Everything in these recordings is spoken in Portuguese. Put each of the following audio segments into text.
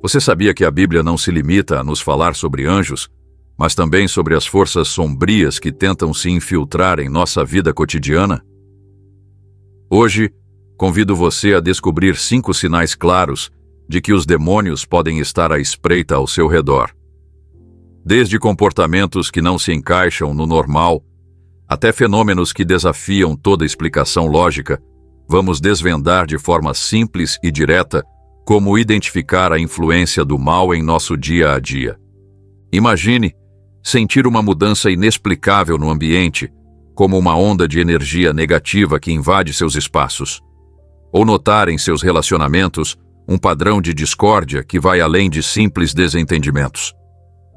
Você sabia que a Bíblia não se limita a nos falar sobre anjos, mas também sobre as forças sombrias que tentam se infiltrar em nossa vida cotidiana? Hoje, convido você a descobrir 5 sinais claros de que os demônios podem estar à espreita ao seu redor. Desde comportamentos que não se encaixam no normal, até fenômenos que desafiam toda explicação lógica, vamos desvendar de forma simples e direta como identificar a influência do mal em nosso dia a dia. Imagine sentir uma mudança inexplicável no ambiente, como uma onda de energia negativa que invade seus espaços, ou notar em seus relacionamentos um padrão de discórdia que vai além de simples desentendimentos.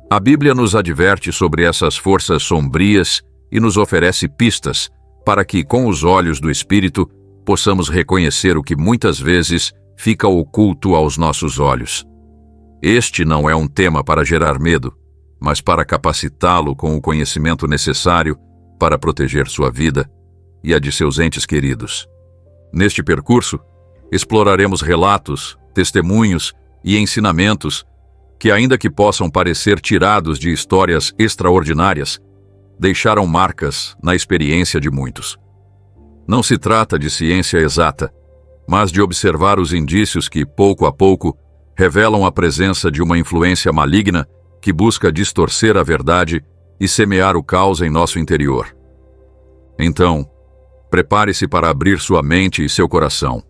A Bíblia nos adverte sobre essas forças sombrias e nos oferece pistas para que, com os olhos do Espírito, possamos reconhecer o que muitas vezes fica oculto aos nossos olhos. Este não é um tema para gerar medo, mas para capacitá-lo com o conhecimento necessário para proteger sua vida e a de seus entes queridos. Neste percurso, exploraremos relatos, testemunhos e ensinamentos que, ainda que possam parecer tirados de histórias extraordinárias, deixaram marcas na experiência de muitos. Não se trata de ciência exata, mas de observar os indícios que, pouco a pouco, revelam a presença de uma influência maligna que busca distorcer a verdade e semear o caos em nosso interior. Então, prepare-se para abrir sua mente e seu coração.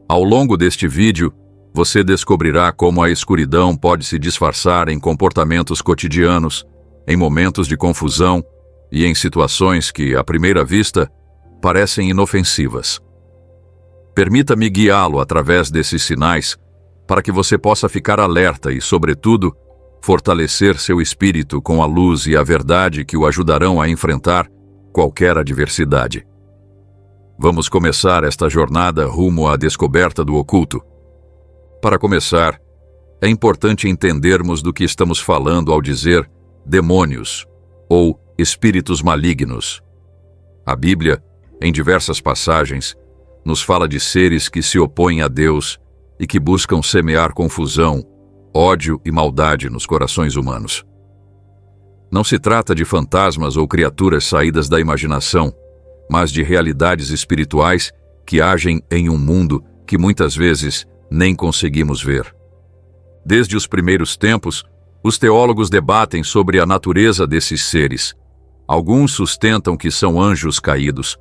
Ao longo deste vídeo, você descobrirá como a escuridão pode se disfarçar em comportamentos cotidianos, em momentos de confusão e em situações que, à primeira vista, parecem inofensivas. Permita-me guiá-lo através desses sinais para que você possa ficar alerta e, sobretudo, fortalecer seu espírito com a luz e a verdade que o ajudarão a enfrentar qualquer adversidade. Vamos começar esta jornada rumo à descoberta do oculto. Para começar, é importante entendermos do que estamos falando ao dizer demônios ou espíritos malignos. A Bíblia, em diversas passagens, nos fala de seres que se opõem a Deus e que buscam semear confusão, ódio e maldade nos corações humanos. Não se trata de fantasmas ou criaturas saídas da imaginação, mas de realidades espirituais que agem em um mundo que muitas vezes nem conseguimos ver. Desde os primeiros tempos, os teólogos debatem sobre a natureza desses seres. Alguns sustentam que são anjos caídos.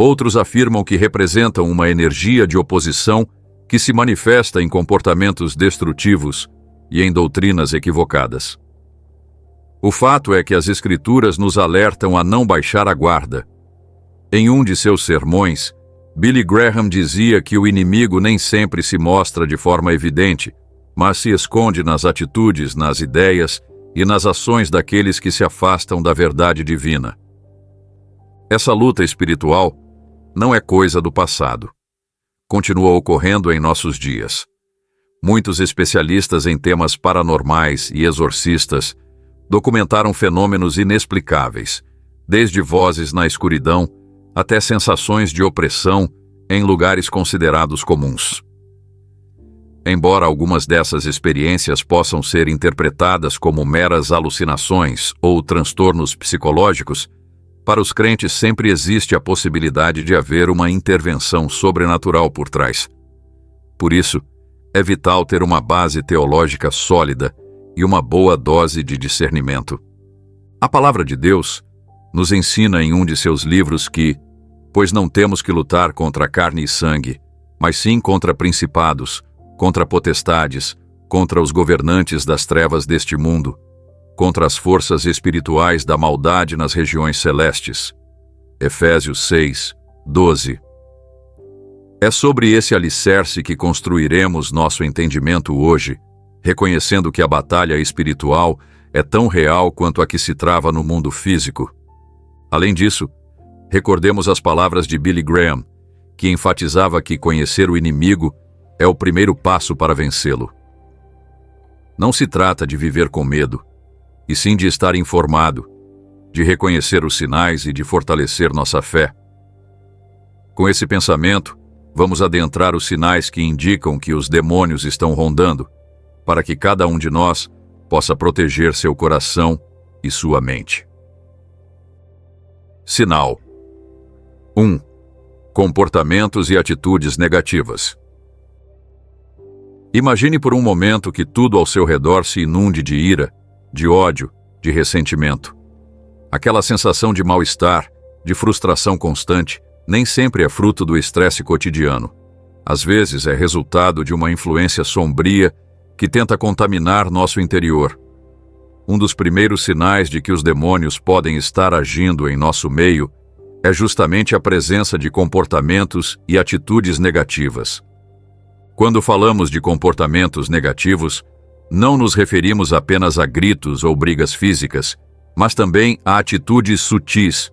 Outros afirmam que representam uma energia de oposição que se manifesta em comportamentos destrutivos e em doutrinas equivocadas. O fato é que as Escrituras nos alertam a não baixar a guarda. Em um de seus sermões, Billy Graham dizia que o inimigo nem sempre se mostra de forma evidente, mas se esconde nas atitudes, nas ideias e nas ações daqueles que se afastam da verdade divina. Essa luta espiritual não é coisa do passado. Continua ocorrendo em nossos dias. Muitos especialistas em temas paranormais e exorcistas documentaram fenômenos inexplicáveis, desde vozes na escuridão até sensações de opressão em lugares considerados comuns. Embora algumas dessas experiências possam ser interpretadas como meras alucinações ou transtornos psicológicos, para os crentes sempre existe a possibilidade de haver uma intervenção sobrenatural por trás. Por isso, é vital ter uma base teológica sólida e uma boa dose de discernimento. A Palavra de Deus nos ensina em um de seus livros que, pois não temos que lutar contra carne e sangue, mas sim contra principados, contra potestades, contra os governantes das trevas deste mundo, contra as forças espirituais da maldade nas regiões celestes. Efésios 6, 12. É sobre esse alicerce que construiremos nosso entendimento hoje, reconhecendo que a batalha espiritual é tão real quanto a que se trava no mundo físico. Além disso, recordemos as palavras de Billy Graham, que enfatizava que conhecer o inimigo é o primeiro passo para vencê-lo. Não se trata de viver com medo, e sim de estar informado, de reconhecer os sinais e de fortalecer nossa fé. Com esse pensamento, vamos adentrar os sinais que indicam que os demônios estão rondando, para que cada um de nós possa proteger seu coração e sua mente. Sinal 1. Comportamentos e atitudes negativas. Imagine por um momento que tudo ao seu redor se inunde de ira, de ódio, de ressentimento. Aquela sensação de mal-estar, de frustração constante, nem sempre é fruto do estresse cotidiano. Às vezes é resultado de uma influência sombria que tenta contaminar nosso interior. Um dos primeiros sinais de que os demônios podem estar agindo em nosso meio é justamente a presença de comportamentos e atitudes negativas. Quando falamos de comportamentos negativos, não nos referimos apenas a gritos ou brigas físicas, mas também a atitudes sutis,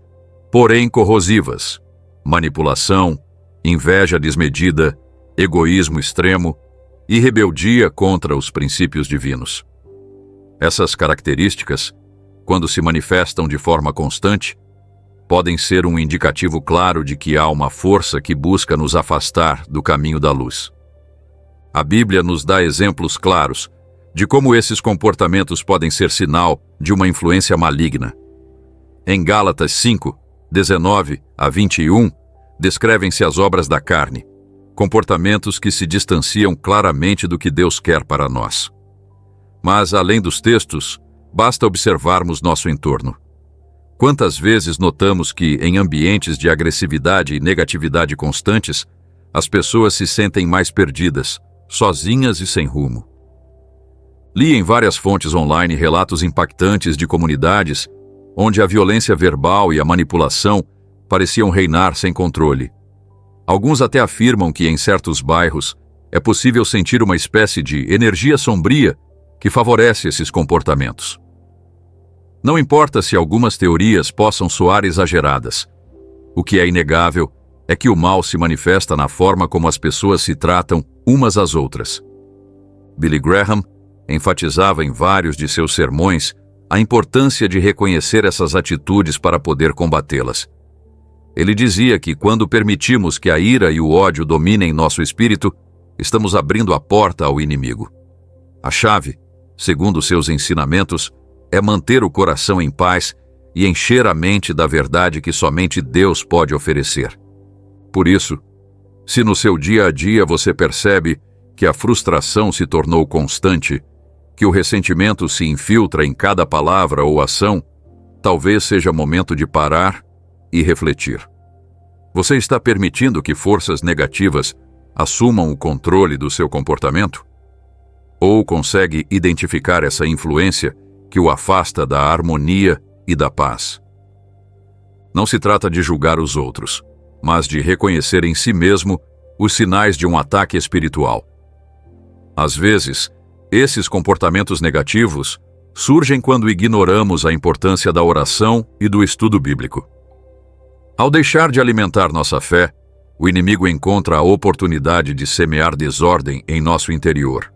porém corrosivas: manipulação, inveja desmedida, egoísmo extremo e rebeldia contra os princípios divinos. Essas características, quando se manifestam de forma constante, podem ser um indicativo claro de que há uma força que busca nos afastar do caminho da luz. A Bíblia nos dá exemplos claros de como esses comportamentos podem ser sinal de uma influência maligna. Em Gálatas 5, 19 a 21, descrevem-se as obras da carne, comportamentos que se distanciam claramente do que Deus quer para nós. Mas, além dos textos, basta observarmos nosso entorno. Quantas vezes notamos que, em ambientes de agressividade e negatividade constantes, as pessoas se sentem mais perdidas, sozinhas e sem rumo? Li em várias fontes online relatos impactantes de comunidades onde a violência verbal e a manipulação pareciam reinar sem controle. Alguns até afirmam que, em certos bairros, é possível sentir uma espécie de energia sombria que favorece esses comportamentos. Não importa se algumas teorias possam soar exageradas. O que é inegável é que o mal se manifesta na forma como as pessoas se tratam umas às outras. Billy Graham enfatizava em vários de seus sermões a importância de reconhecer essas atitudes para poder combatê-las. Ele dizia que quando permitimos que a ira e o ódio dominem nosso espírito, estamos abrindo a porta ao inimigo. A chave, segundo seus ensinamentos, é manter o coração em paz e encher a mente da verdade que somente Deus pode oferecer. Por isso, se no seu dia a dia você percebe que a frustração se tornou constante, que o ressentimento se infiltra em cada palavra ou ação, talvez seja momento de parar e refletir. Você está permitindo que forças negativas assumam o controle do seu comportamento? Ou consegue identificar essa influência que o afasta da harmonia e da paz? Não se trata de julgar os outros, mas de reconhecer em si mesmo os sinais de um ataque espiritual. Às vezes, esses comportamentos negativos surgem quando ignoramos a importância da oração e do estudo bíblico. Ao deixar de alimentar nossa fé, o inimigo encontra a oportunidade de semear desordem em nosso interior.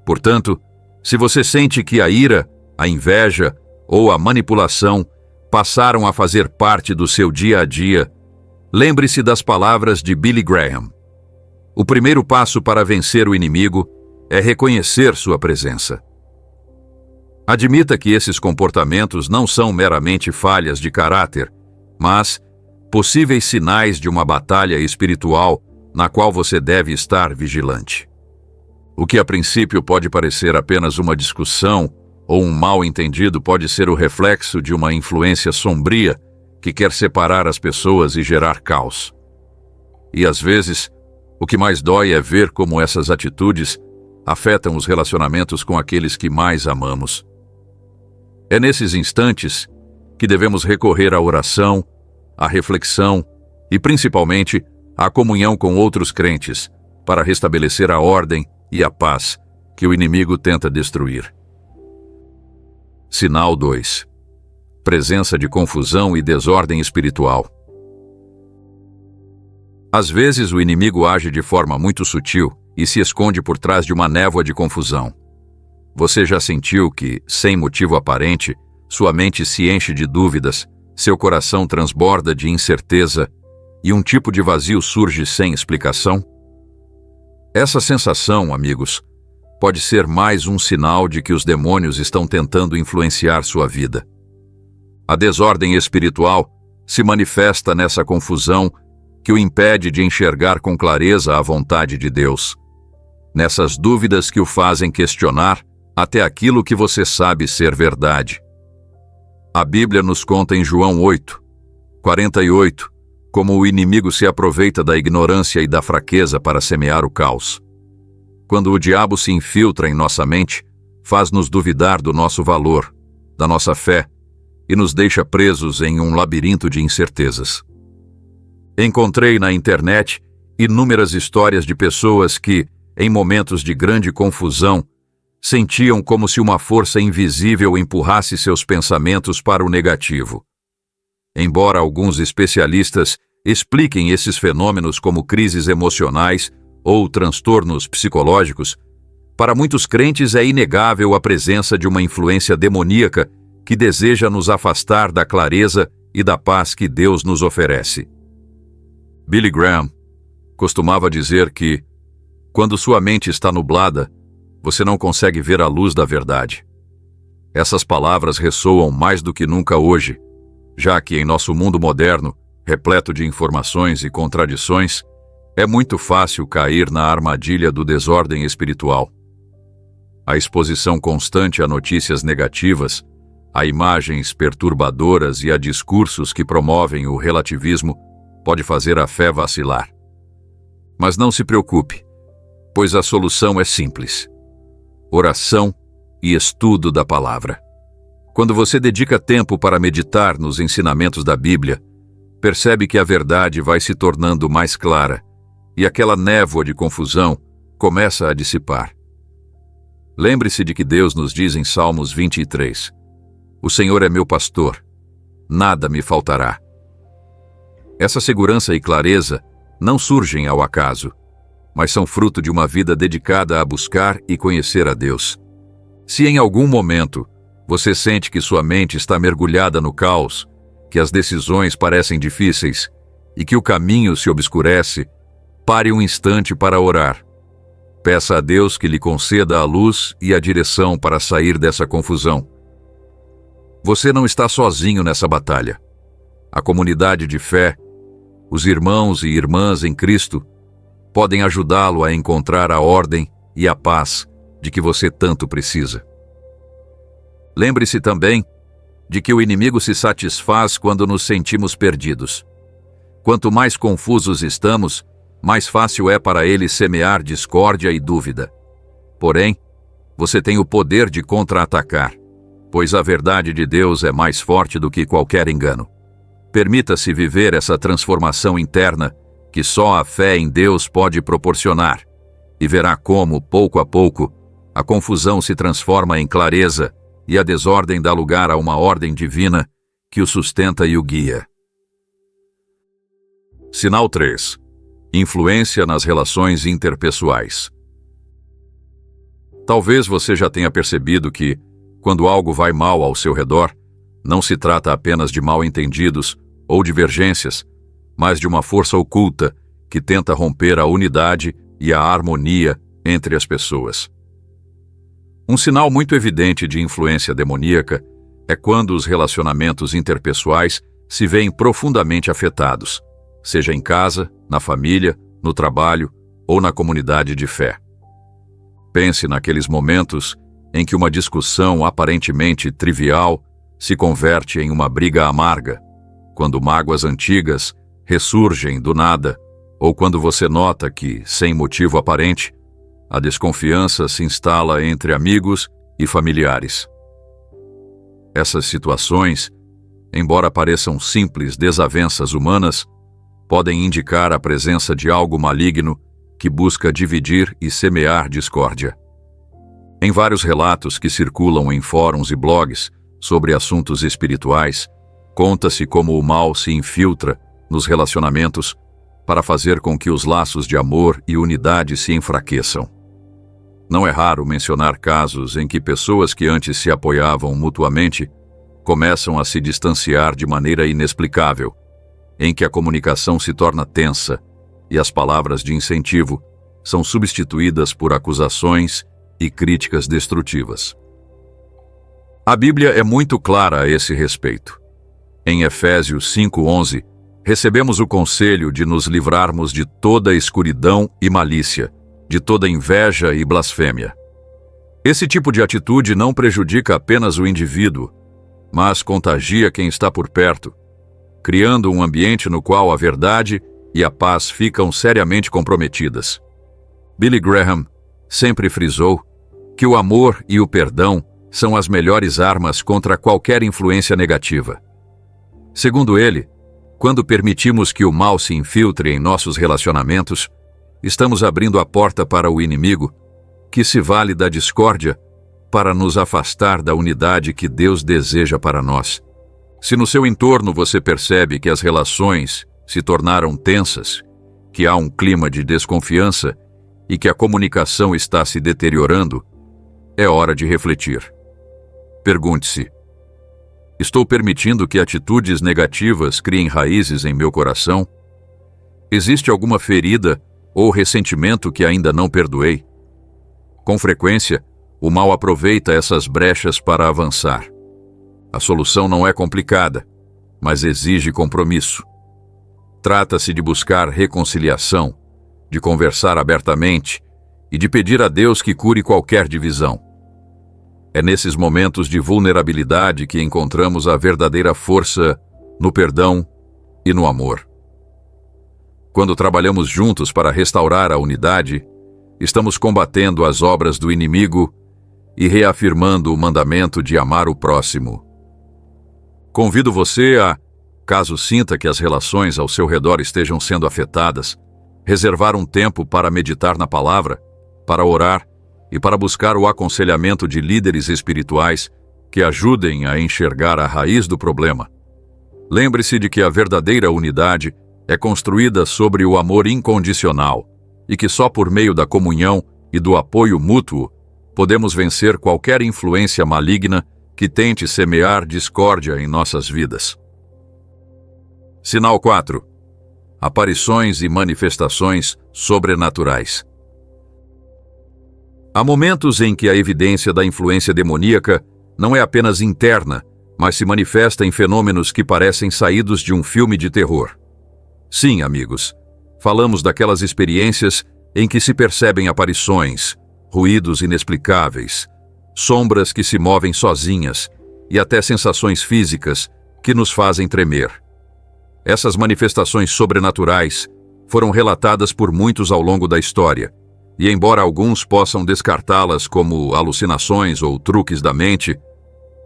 Portanto, se você sente que a ira, a inveja ou a manipulação passaram a fazer parte do seu dia a dia, lembre-se das palavras de Billy Graham. O primeiro passo para vencer o inimigo é reconhecer sua presença. Admita que esses comportamentos não são meramente falhas de caráter, mas possíveis sinais de uma batalha espiritual na qual você deve estar vigilante. O que a princípio pode parecer apenas uma discussão ou um mal-entendido pode ser o reflexo de uma influência sombria que quer separar as pessoas e gerar caos. E às vezes, o que mais dói é ver como essas atitudes afetam os relacionamentos com aqueles que mais amamos. É nesses instantes que devemos recorrer à oração, à reflexão e, principalmente, à comunhão com outros crentes para restabelecer a ordem e a paz que o inimigo tenta destruir. Sinal 2. Presença de confusão e desordem espiritual. Às vezes o inimigo age de forma muito sutil e se esconde por trás de uma névoa de confusão. Você já sentiu que, sem motivo aparente, sua mente se enche de dúvidas, seu coração transborda de incerteza e um tipo de vazio surge sem explicação? Essa sensação, amigos, pode ser mais um sinal de que os demônios estão tentando influenciar sua vida. A desordem espiritual se manifesta nessa confusão que o impede de enxergar com clareza a vontade de Deus, nessas dúvidas que o fazem questionar até aquilo que você sabe ser verdade. A Bíblia nos conta em João 8:48, como o inimigo se aproveita da ignorância e da fraqueza para semear o caos. Quando o diabo se infiltra em nossa mente, faz-nos duvidar do nosso valor, da nossa fé, e nos deixa presos em um labirinto de incertezas. Encontrei na internet inúmeras histórias de pessoas que, em momentos de grande confusão, sentiam como se uma força invisível empurrasse seus pensamentos para o negativo. Embora alguns especialistas expliquem esses fenômenos como crises emocionais ou transtornos psicológicos, para muitos crentes é inegável a presença de uma influência demoníaca que deseja nos afastar da clareza e da paz que Deus nos oferece. Billy Graham costumava dizer que, quando sua mente está nublada, você não consegue ver a luz da verdade. Essas palavras ressoam mais do que nunca hoje, já que em nosso mundo moderno, repleto de informações e contradições, é muito fácil cair na armadilha do desordem espiritual. A exposição constante a notícias negativas, a imagens perturbadoras e a discursos que promovem o relativismo pode fazer a fé vacilar. Mas não se preocupe, pois a solução é simples: oração e estudo da palavra. Quando você dedica tempo para meditar nos ensinamentos da Bíblia, percebe que a verdade vai se tornando mais clara e aquela névoa de confusão começa a dissipar. Lembre-se de que Deus nos diz em Salmos 23: "O Senhor é meu pastor, nada me faltará." Essa segurança e clareza não surgem ao acaso, mas são fruto de uma vida dedicada a buscar e conhecer a Deus. Se em algum momento você sente que sua mente está mergulhada no caos, que as decisões parecem difíceis e que o caminho se obscurece, pare um instante para orar. Peça a Deus que lhe conceda a luz e a direção para sair dessa confusão. Você não está sozinho nessa batalha. A comunidade de fé, os irmãos e irmãs em Cristo, podem ajudá-lo a encontrar a ordem e a paz de que você tanto precisa. Lembre-se também de que o inimigo se satisfaz quando nos sentimos perdidos. Quanto mais confusos estamos, mais fácil é para ele semear discórdia e dúvida. Porém, você tem o poder de contra-atacar, pois a verdade de Deus é mais forte do que qualquer engano. Permita-se viver essa transformação interna que só a fé em Deus pode proporcionar, e verá como, pouco a pouco, a confusão se transforma em clareza e a desordem dá lugar a uma ordem divina que o sustenta e o guia. Sinal 3. Influência nas relações interpessoais. Talvez você já tenha percebido que, quando algo vai mal ao seu redor, não se trata apenas de mal-entendidos ou divergências, mas de uma força oculta que tenta romper a unidade e a harmonia entre as pessoas. Um sinal muito evidente de influência demoníaca é quando os relacionamentos interpessoais se veem profundamente afetados, seja em casa, na família, no trabalho ou na comunidade de fé. Pense naqueles momentos em que uma discussão aparentemente trivial se converte em uma briga amarga, quando mágoas antigas ressurgem do nada, ou quando você nota que, sem motivo aparente, a desconfiança se instala entre amigos e familiares. Essas situações, embora pareçam simples desavenças humanas, podem indicar a presença de algo maligno que busca dividir e semear discórdia. Em vários relatos que circulam em fóruns e blogs sobre assuntos espirituais, conta-se como o mal se infiltra nos relacionamentos para fazer com que os laços de amor e unidade se enfraqueçam. Não é raro mencionar casos em que pessoas que antes se apoiavam mutuamente começam a se distanciar de maneira inexplicável, em que a comunicação se torna tensa e as palavras de incentivo são substituídas por acusações e críticas destrutivas. A Bíblia é muito clara a esse respeito. Em Efésios 5:11, recebemos o conselho de nos livrarmos de toda escuridão e malícia, de toda inveja e blasfêmia. Esse tipo de atitude não prejudica apenas o indivíduo, mas contagia quem está por perto, criando um ambiente no qual a verdade e a paz ficam seriamente comprometidas. Billy Graham sempre frisou que o amor e o perdão são as melhores armas contra qualquer influência negativa. Segundo ele, quando permitimos que o mal se infiltre em nossos relacionamentos, estamos abrindo a porta para o inimigo, que se vale da discórdia para nos afastar da unidade que Deus deseja para nós. Se no seu entorno você percebe que as relações se tornaram tensas, que há um clima de desconfiança e que a comunicação está se deteriorando, é hora de refletir. Pergunte-se: estou permitindo que atitudes negativas criem raízes em meu coração? Existe alguma ferida ou ressentimento que ainda não perdoei? Com frequência, o mal aproveita essas brechas para avançar. A solução não é complicada, mas exige compromisso. Trata-se de buscar reconciliação, de conversar abertamente e de pedir a Deus que cure qualquer divisão. É nesses momentos de vulnerabilidade que encontramos a verdadeira força no perdão e no amor. Quando trabalhamos juntos para restaurar a unidade, estamos combatendo as obras do inimigo e reafirmando o mandamento de amar o próximo. Convido você a, caso sinta que as relações ao seu redor estejam sendo afetadas, reservar um tempo para meditar na palavra, para orar e para buscar o aconselhamento de líderes espirituais que ajudem a enxergar a raiz do problema. Lembre-se de que a verdadeira unidade é construída sobre o amor incondicional e que só por meio da comunhão e do apoio mútuo podemos vencer qualquer influência maligna que tente semear discórdia em nossas vidas. Sinal 4. Aparições e manifestações sobrenaturais. Há momentos em que a evidência da influência demoníaca não é apenas interna, mas se manifesta em fenômenos que parecem saídos de um filme de terror. Sim, amigos, falamos daquelas experiências em que se percebem aparições, ruídos inexplicáveis, sombras que se movem sozinhas e até sensações físicas que nos fazem tremer. Essas manifestações sobrenaturais foram relatadas por muitos ao longo da história, e embora alguns possam descartá-las como alucinações ou truques da mente,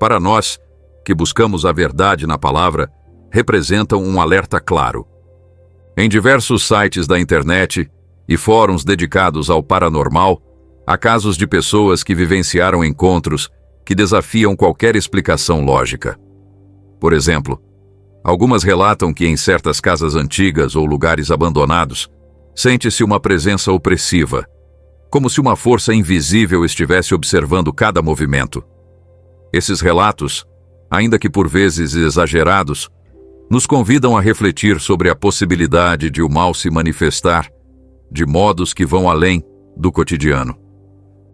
para nós, que buscamos a verdade na palavra, representam um alerta claro. Em diversos sites da internet e fóruns dedicados ao paranormal, há casos de pessoas que vivenciaram encontros que desafiam qualquer explicação lógica. Por exemplo, algumas relatam que em certas casas antigas ou lugares abandonados, sente-se uma presença opressiva, como se uma força invisível estivesse observando cada movimento. Esses relatos, ainda que por vezes exagerados, nos convidam a refletir sobre a possibilidade de o mal se manifestar de modos que vão além do cotidiano.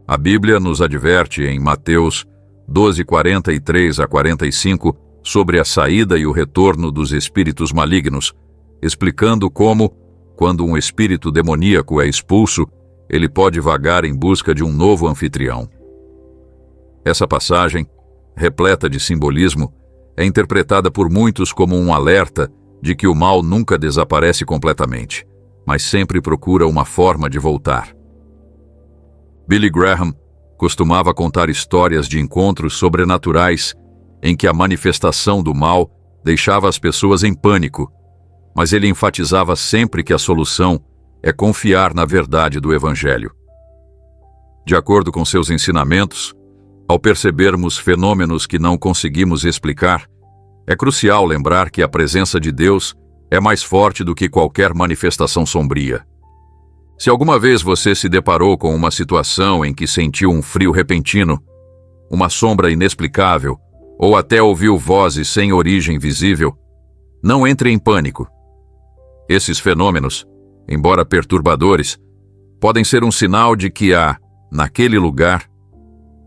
A Bíblia nos adverte em Mateus 12:43-45 sobre a saída e o retorno dos espíritos malignos, explicando como, quando um espírito demoníaco é expulso, ele pode vagar em busca de um novo anfitrião. Essa passagem, repleta de simbolismo, é interpretada por muitos como um alerta de que o mal nunca desaparece completamente, mas sempre procura uma forma de voltar. Billy Graham costumava contar histórias de encontros sobrenaturais em que a manifestação do mal deixava as pessoas em pânico, mas ele enfatizava sempre que a solução é confiar na verdade do Evangelho. De acordo com seus ensinamentos, ao percebermos fenômenos que não conseguimos explicar, é crucial lembrar que a presença de Deus é mais forte do que qualquer manifestação sombria. Se alguma vez você se deparou com uma situação em que sentiu um frio repentino, uma sombra inexplicável, ou até ouviu vozes sem origem visível, não entre em pânico. Esses fenômenos, embora perturbadores, podem ser um sinal de que há, naquele lugar,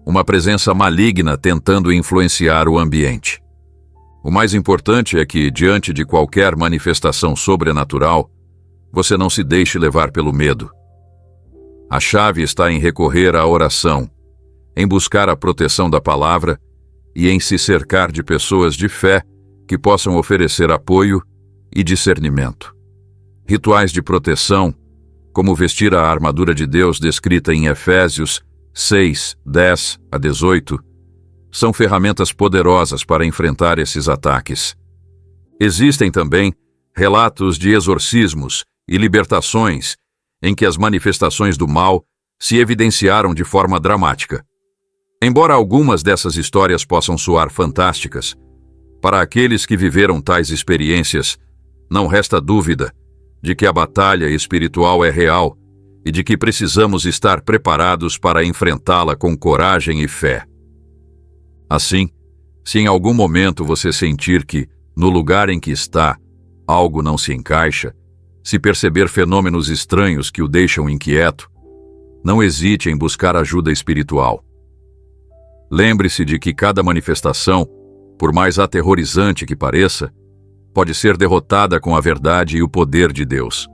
uma presença maligna tentando influenciar o ambiente. O mais importante é que, diante de qualquer manifestação sobrenatural, você não se deixe levar pelo medo. A chave está em recorrer à oração, em buscar a proteção da palavra e em se cercar de pessoas de fé que possam oferecer apoio e discernimento. Rituais de proteção, como vestir a armadura de Deus descrita em Efésios 6, 10 a 18, são ferramentas poderosas para enfrentar esses ataques. Existem também relatos de exorcismos e libertações em que as manifestações do mal se evidenciaram de forma dramática. Embora algumas dessas histórias possam soar fantásticas, para aqueles que viveram tais experiências, não resta dúvida de que a batalha espiritual é real e de que precisamos estar preparados para enfrentá-la com coragem e fé. Assim, se em algum momento você sentir que, no lugar em que está, algo não se encaixa, se perceber fenômenos estranhos que o deixam inquieto, não hesite em buscar ajuda espiritual. Lembre-se de que cada manifestação, por mais aterrorizante que pareça, pode ser derrotada com a verdade e o poder de Deus.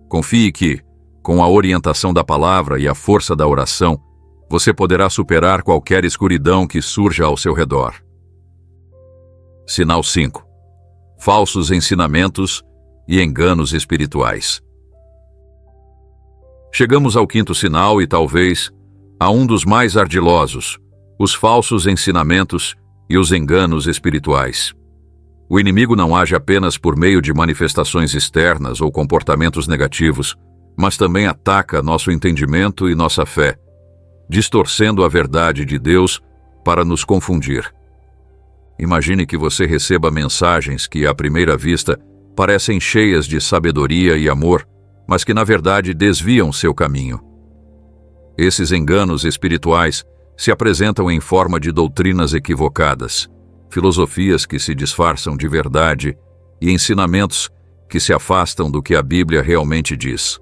Confie que, com a orientação da palavra e a força da oração, você poderá superar qualquer escuridão que surja ao seu redor. Sinal 5. Falsos ensinamentos e enganos espirituais. Chegamos ao quinto sinal e, talvez, a um dos mais ardilosos, os falsos ensinamentos e os enganos espirituais. O inimigo não age apenas por meio de manifestações externas ou comportamentos negativos, mas também ataca nosso entendimento e nossa fé, distorcendo a verdade de Deus para nos confundir. Imagine que você receba mensagens que, à primeira vista, parecem cheias de sabedoria e amor, mas que, na verdade, desviam seu caminho. Esses enganos espirituais se apresentam em forma de doutrinas equivocadas, filosofias que se disfarçam de verdade e ensinamentos que se afastam do que a Bíblia realmente diz.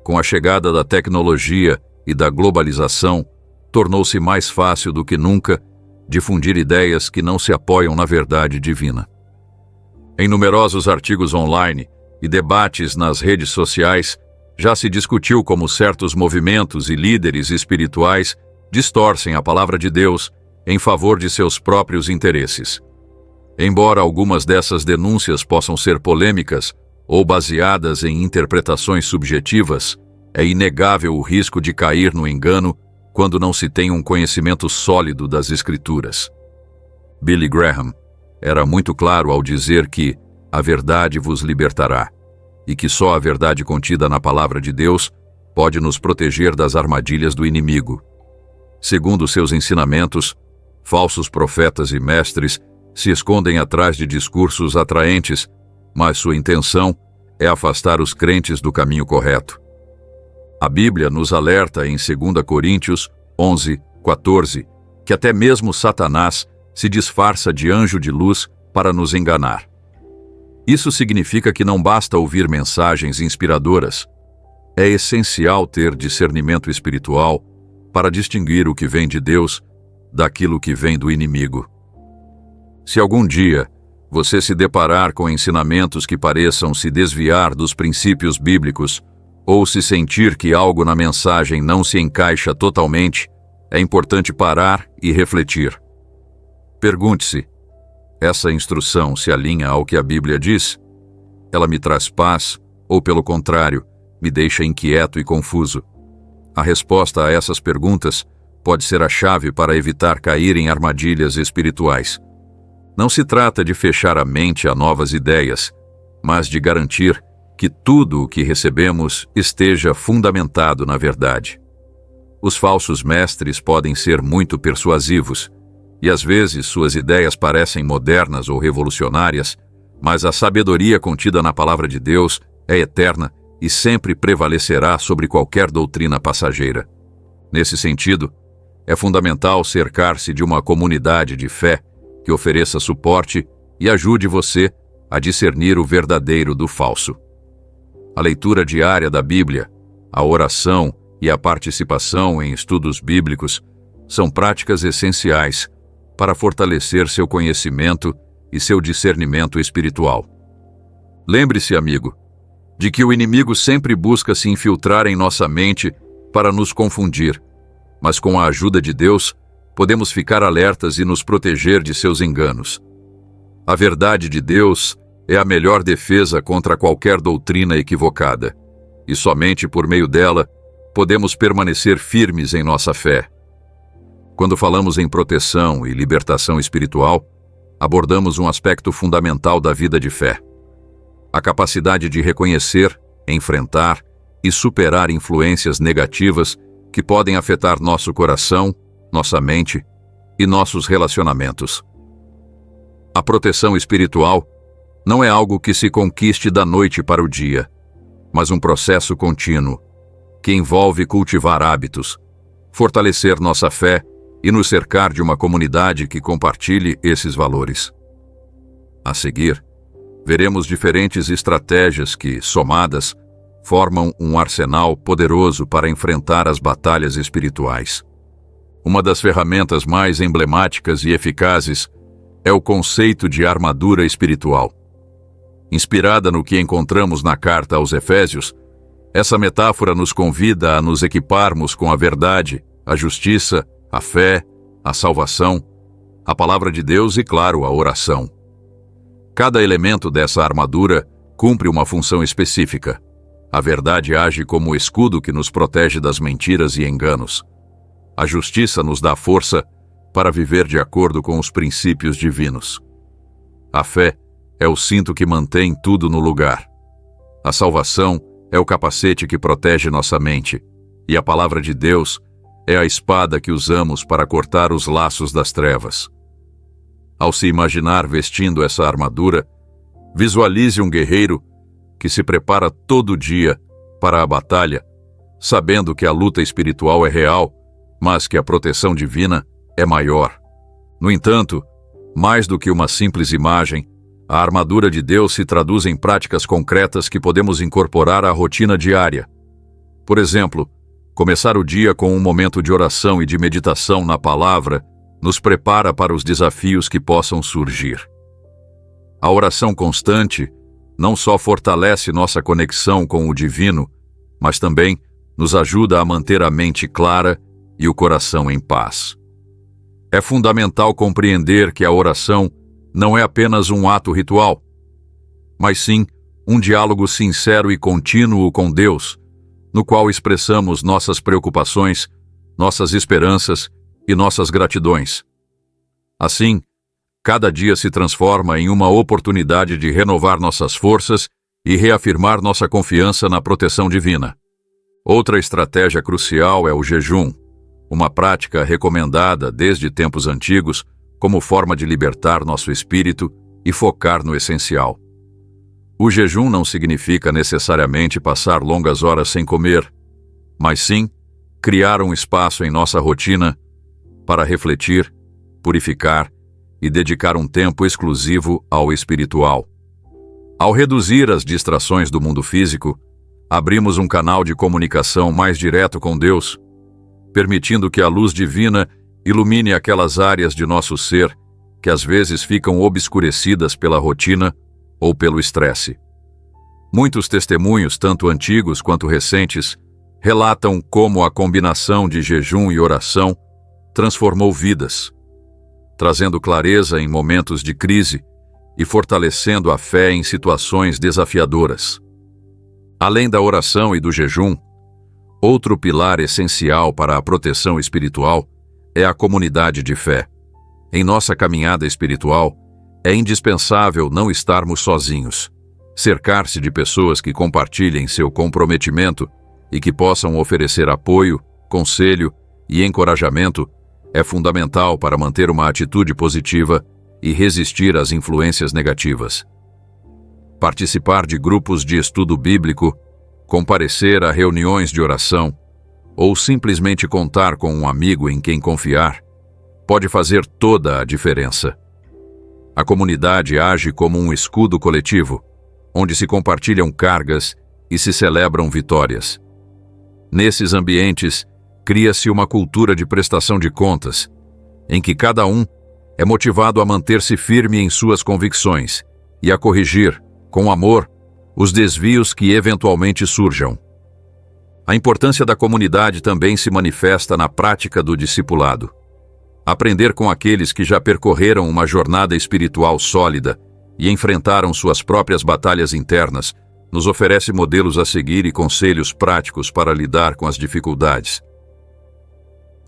Com a chegada da tecnologia e da globalização, tornou-se mais fácil do que nunca difundir ideias que não se apoiam na verdade divina. Em numerosos artigos online e debates nas redes sociais, já se discutiu como certos movimentos e líderes espirituais distorcem a palavra de Deus em favor de seus próprios interesses. Embora algumas dessas denúncias possam ser polêmicas ou baseadas em interpretações subjetivas, é inegável o risco de cair no engano quando não se tem um conhecimento sólido das Escrituras. Billy Graham era muito claro ao dizer que a verdade vos libertará, e que só a verdade contida na palavra de Deus pode nos proteger das armadilhas do inimigo. Segundo seus ensinamentos, falsos profetas e mestres se escondem atrás de discursos atraentes, mas sua intenção é afastar os crentes do caminho correto. A Bíblia nos alerta em 2 Coríntios 11, 14, que até mesmo Satanás se disfarça de anjo de luz para nos enganar. Isso significa que não basta ouvir mensagens inspiradoras. É essencial ter discernimento espiritual para distinguir o que vem de Deus daquilo que vem do inimigo. Se algum dia você se deparar com ensinamentos que pareçam se desviar dos princípios bíblicos, ou se sentir que algo na mensagem não se encaixa totalmente, é importante parar e refletir. Pergunte-se: essa instrução se alinha ao que a Bíblia diz? Ela me traz paz ou, pelo contrário, me deixa inquieto e confuso? A resposta a essas perguntas pode ser a chave para evitar cair em armadilhas espirituais. Não se trata de fechar a mente a novas ideias, mas de garantir que tudo o que recebemos esteja fundamentado na verdade. Os falsos mestres podem ser muito persuasivos, e às vezes suas ideias parecem modernas ou revolucionárias, mas a sabedoria contida na palavra de Deus é eterna e sempre prevalecerá sobre qualquer doutrina passageira. Nesse sentido, é fundamental cercar-se de uma comunidade de fé que ofereça suporte e ajude você a discernir o verdadeiro do falso. A leitura diária da Bíblia, a oração e a participação em estudos bíblicos são práticas essenciais para fortalecer seu conhecimento e seu discernimento espiritual. Lembre-se, amigo, de que o inimigo sempre busca se infiltrar em nossa mente para nos confundir, mas com a ajuda de Deus, podemos ficar alertas e nos proteger de seus enganos. A verdade de Deus é a melhor defesa contra qualquer doutrina equivocada, e somente por meio dela podemos permanecer firmes em nossa fé. Quando falamos em proteção e libertação espiritual, abordamos um aspecto fundamental da vida de fé: a capacidade de reconhecer, enfrentar e superar influências negativas que podem afetar nosso coração, nossa mente e nossos relacionamentos. A proteção espiritual não é algo que se conquiste da noite para o dia, mas um processo contínuo, que envolve cultivar hábitos, fortalecer nossa fé e nos cercar de uma comunidade que compartilhe esses valores. A seguir, veremos diferentes estratégias que, somadas, formam um arsenal poderoso para enfrentar as batalhas espirituais. Uma das ferramentas mais emblemáticas e eficazes é o conceito de armadura espiritual. Inspirada no que encontramos na carta aos Efésios, essa metáfora nos convida a nos equiparmos com a verdade, a justiça, a fé, a salvação, a palavra de Deus e, claro, a oração. Cada elemento dessa armadura cumpre uma função específica. A verdade age como o escudo que nos protege das mentiras e enganos. A justiça nos dá força para viver de acordo com os princípios divinos. A fé é o cinto que mantém tudo no lugar. A salvação é o capacete que protege nossa mente, e a palavra de Deus é a espada que usamos para cortar os laços das trevas. Ao se imaginar vestindo essa armadura, visualize um guerreiro que se prepara todo dia para a batalha, sabendo que a luta espiritual é real, mas que a proteção divina é maior. No entanto, mais do que uma simples imagem, a armadura de Deus se traduz em práticas concretas que podemos incorporar à rotina diária. Por exemplo, começar o dia com um momento de oração e de meditação na palavra nos prepara para os desafios que possam surgir. A oração constante não só fortalece nossa conexão com o divino, mas também nos ajuda a manter a mente clara e o coração em paz. É fundamental compreender que a oração não é apenas um ato ritual, mas sim um diálogo sincero e contínuo com Deus, no qual expressamos nossas preocupações, nossas esperanças e nossas gratidões. Assim, cada dia se transforma em uma oportunidade de renovar nossas forças e reafirmar nossa confiança na proteção divina. Outra estratégia crucial é o jejum, uma prática recomendada desde tempos antigos como forma de libertar nosso espírito e focar no essencial. O jejum não significa necessariamente passar longas horas sem comer, mas sim criar um espaço em nossa rotina para refletir, purificar e dedicar um tempo exclusivo ao espiritual. Ao reduzir as distrações do mundo físico, abrimos um canal de comunicação mais direto com Deus, permitindo que a luz divina ilumine aquelas áreas de nosso ser que às vezes ficam obscurecidas pela rotina ou pelo estresse. Muitos testemunhos, tanto antigos quanto recentes, relatam como a combinação de jejum e oração transformou vidas, trazendo clareza em momentos de crise e fortalecendo a fé em situações desafiadoras. Além da oração e do jejum, outro pilar essencial para a proteção espiritual é a comunidade de fé. Em nossa caminhada espiritual, é indispensável não estarmos sozinhos. Cercar-se de pessoas que compartilhem seu comprometimento e que possam oferecer apoio, conselho e encorajamento é fundamental para manter uma atitude positiva e resistir às influências negativas. Participar de grupos de estudo bíblico, comparecer a reuniões de oração ou simplesmente contar com um amigo em quem confiar pode fazer toda a diferença. A comunidade age como um escudo coletivo, onde se compartilham cargas e se celebram vitórias. Nesses ambientes, cria-se uma cultura de prestação de contas, em que cada um é motivado a manter-se firme em suas convicções e a corrigir, com amor, os desvios que eventualmente surjam. A importância da comunidade também se manifesta na prática do discipulado. Aprender com aqueles que já percorreram uma jornada espiritual sólida e enfrentaram suas próprias batalhas internas nos oferece modelos a seguir e conselhos práticos para lidar com as dificuldades.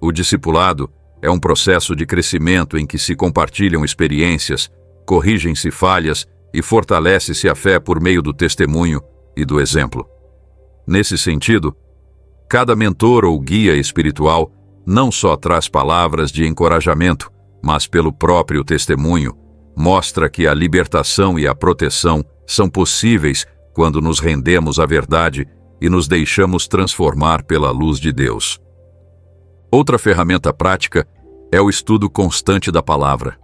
O discipulado é um processo de crescimento em que se compartilham experiências, corrigem-se falhas e fortalece-se a fé por meio do testemunho e do exemplo. Nesse sentido, cada mentor ou guia espiritual não só traz palavras de encorajamento, mas pelo próprio testemunho, mostra que a libertação e a proteção são possíveis quando nos rendemos à verdade e nos deixamos transformar pela luz de Deus. Outra ferramenta prática é o estudo constante da palavra.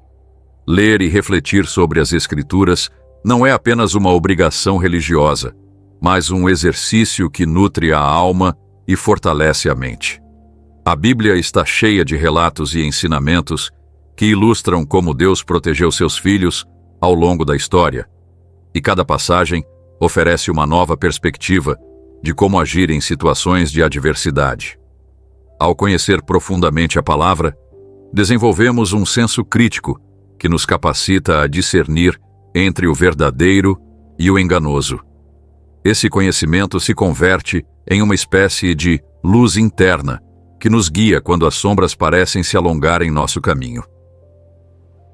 Ler e refletir sobre as Escrituras não é apenas uma obrigação religiosa, mas um exercício que nutre a alma e fortalece a mente. A Bíblia está cheia de relatos e ensinamentos que ilustram como Deus protegeu seus filhos ao longo da história, e cada passagem oferece uma nova perspectiva de como agir em situações de adversidade. Ao conhecer profundamente a palavra, desenvolvemos um senso crítico que nos capacita a discernir entre o verdadeiro e o enganoso. Esse conhecimento se converte em uma espécie de luz interna que nos guia quando as sombras parecem se alongar em nosso caminho.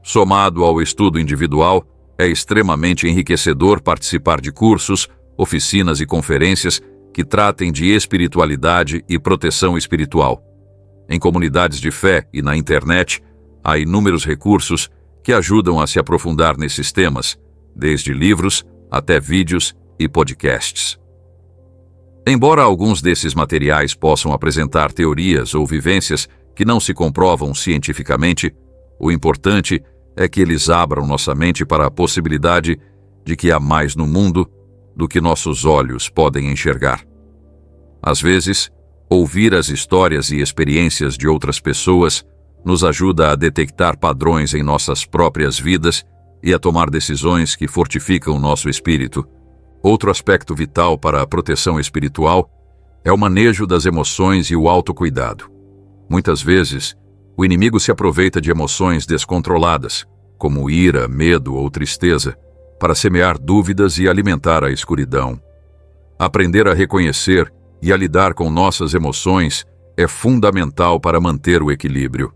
Somado ao estudo individual, é extremamente enriquecedor participar de cursos, oficinas e conferências que tratem de espiritualidade e proteção espiritual. Em comunidades de fé e na internet, há inúmeros recursos que ajudam a se aprofundar nesses temas, desde livros até vídeos e podcasts. Embora alguns desses materiais possam apresentar teorias ou vivências que não se comprovam cientificamente, o importante é que eles abram nossa mente para a possibilidade de que há mais no mundo do que nossos olhos podem enxergar. Às vezes, ouvir as histórias e experiências de outras pessoas nos ajuda a detectar padrões em nossas próprias vidas e a tomar decisões que fortificam nosso espírito. Outro aspecto vital para a proteção espiritual é o manejo das emoções e o autocuidado. Muitas vezes, o inimigo se aproveita de emoções descontroladas, como ira, medo ou tristeza, para semear dúvidas e alimentar a escuridão. Aprender a reconhecer e a lidar com nossas emoções é fundamental para manter o equilíbrio.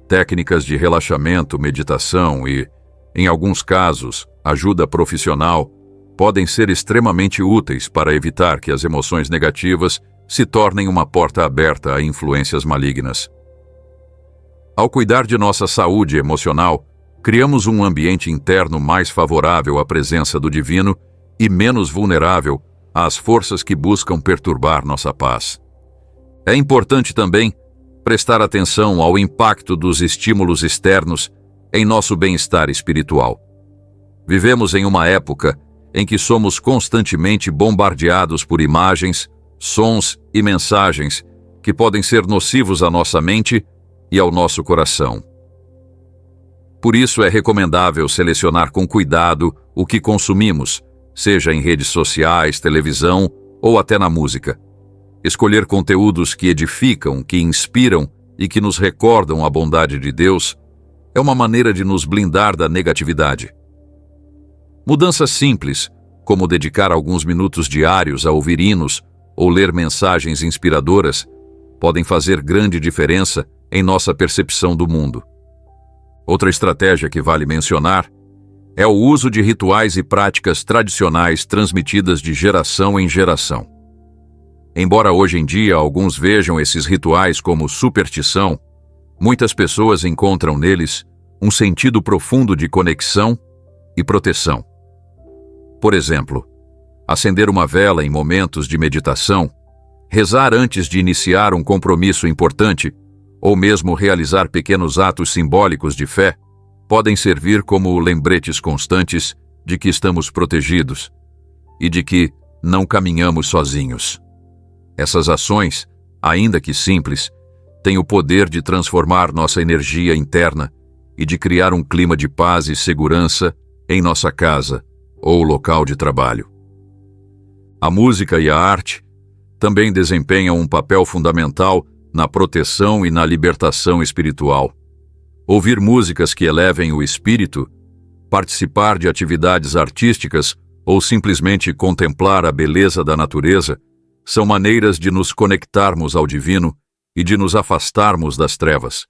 Técnicas de relaxamento, meditação e, em alguns casos, ajuda profissional podem ser extremamente úteis para evitar que as emoções negativas se tornem uma porta aberta a influências malignas. Ao cuidar de nossa saúde emocional, criamos um ambiente interno mais favorável à presença do divino e menos vulnerável às forças que buscam perturbar nossa paz. É importante também prestar atenção ao impacto dos estímulos externos em nosso bem-estar espiritual. Vivemos em uma época em que somos constantemente bombardeados por imagens, sons e mensagens que podem ser nocivos à nossa mente e ao nosso coração. Por isso é recomendável selecionar com cuidado o que consumimos, seja em redes sociais, televisão ou até na música. Escolher conteúdos que edificam, que inspiram e que nos recordam a bondade de Deus é uma maneira de nos blindar da negatividade. Mudanças simples, como dedicar alguns minutos diários a ouvir hinos ou ler mensagens inspiradoras, podem fazer grande diferença em nossa percepção do mundo. Outra estratégia que vale mencionar é o uso de rituais e práticas tradicionais transmitidas de geração em geração. Embora hoje em dia alguns vejam esses rituais como superstição, muitas pessoas encontram neles um sentido profundo de conexão e proteção. Por exemplo, acender uma vela em momentos de meditação, rezar antes de iniciar um compromisso importante, ou mesmo realizar pequenos atos simbólicos de fé, podem servir como lembretes constantes de que estamos protegidos e de que não caminhamos sozinhos. Essas ações ainda que simples, tem o poder de transformar nossa energia interna e de criar um clima de paz e segurança em nossa casa ou local de trabalho. A música e a arte também desempenham um papel fundamental na proteção e na libertação espiritual. Ouvir músicas que elevem o espírito, participar de atividades artísticas ou simplesmente contemplar a beleza da natureza são maneiras de nos conectarmos ao divino e de nos afastarmos das trevas.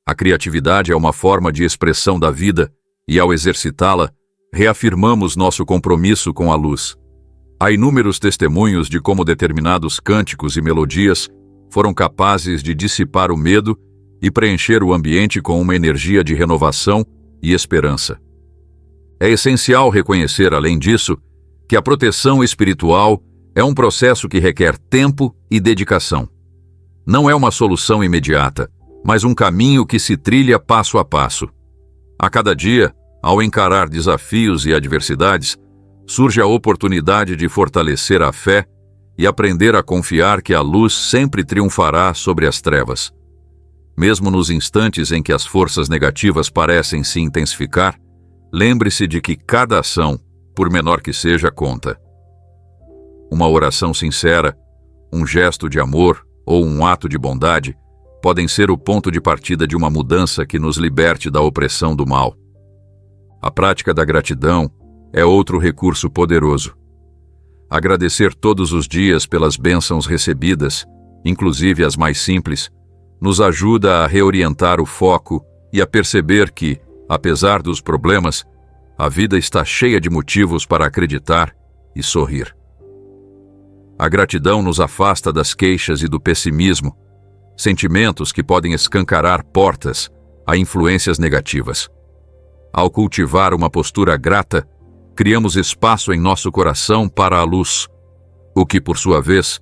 A criatividade é uma forma de expressão da vida e, ao exercitá-la, reafirmamos nosso compromisso com a luz. Há inúmeros testemunhos de como determinados cânticos e melodias foram capazes de dissipar o medo e preencher o ambiente com uma energia de renovação e esperança. É essencial reconhecer, além disso, que a proteção espiritual é um processo que requer tempo e dedicação. Não é uma solução imediata, mas um caminho que se trilha passo a passo. A cada dia, ao encarar desafios e adversidades, surge a oportunidade de fortalecer a fé e aprender a confiar que a luz sempre triunfará sobre as trevas. Mesmo nos instantes em que as forças negativas parecem se intensificar, lembre-se de que cada ação, por menor que seja, conta. Uma oração sincera, um gesto de amor ou um ato de bondade podem ser o ponto de partida de uma mudança que nos liberte da opressão do mal. A prática da gratidão é outro recurso poderoso. Agradecer todos os dias pelas bênçãos recebidas, inclusive as mais simples, nos ajuda a reorientar o foco e a perceber que, apesar dos problemas, a vida está cheia de motivos para acreditar e sorrir. A gratidão nos afasta das queixas e do pessimismo, sentimentos que podem escancarar portas a influências negativas. Ao cultivar uma postura grata, criamos espaço em nosso coração para a luz, o que, por sua vez,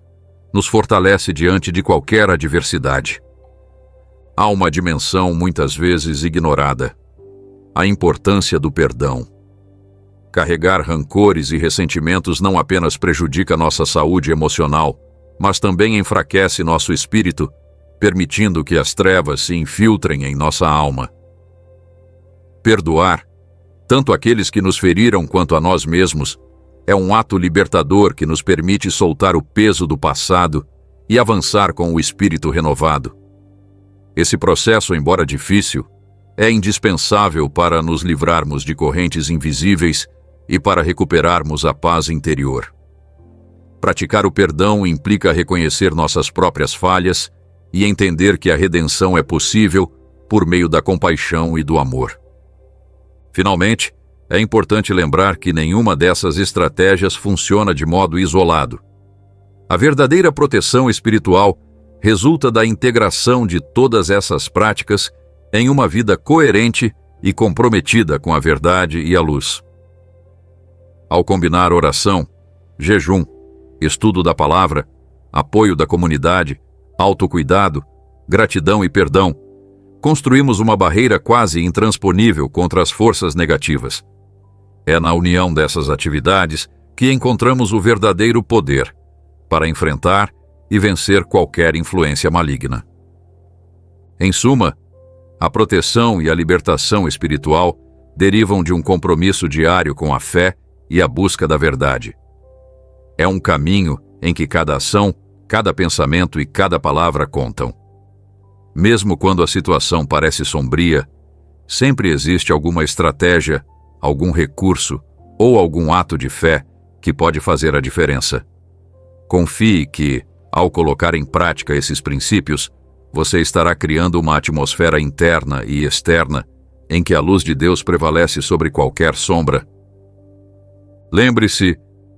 nos fortalece diante de qualquer adversidade. Há uma dimensão muitas vezes ignorada: a importância do perdão. Carregar rancores e ressentimentos não apenas prejudica nossa saúde emocional, mas também enfraquece nosso espírito, permitindo que as trevas se infiltrem em nossa alma. Perdoar, tanto aqueles que nos feriram quanto a nós mesmos, é um ato libertador que nos permite soltar o peso do passado e avançar com o espírito renovado. Esse processo, embora difícil, é indispensável para nos livrarmos de correntes invisíveis e para recuperarmos a paz interior. Praticar o perdão implica reconhecer nossas próprias falhas e entender que a redenção é possível por meio da compaixão e do amor. Finalmente, é importante lembrar que nenhuma dessas estratégias funciona de modo isolado. A verdadeira proteção espiritual resulta da integração de todas essas práticas em uma vida coerente e comprometida com a verdade e a luz. Ao combinar oração, jejum, estudo da palavra, apoio da comunidade, autocuidado, gratidão e perdão, construímos uma barreira quase intransponível contra as forças negativas. É na união dessas atividades que encontramos o verdadeiro poder para enfrentar e vencer qualquer influência maligna. Em suma, a proteção e a libertação espiritual derivam de um compromisso diário com a fé e a busca da verdade. É um caminho em que cada ação, cada pensamento e cada palavra contam. Mesmo quando a situação parece sombria, sempre existe alguma estratégia, algum recurso ou algum ato de fé que pode fazer a diferença. Confie que, ao colocar em prática esses princípios, você estará criando uma atmosfera interna e externa em que a luz de Deus prevalece sobre qualquer sombra. Lembre-se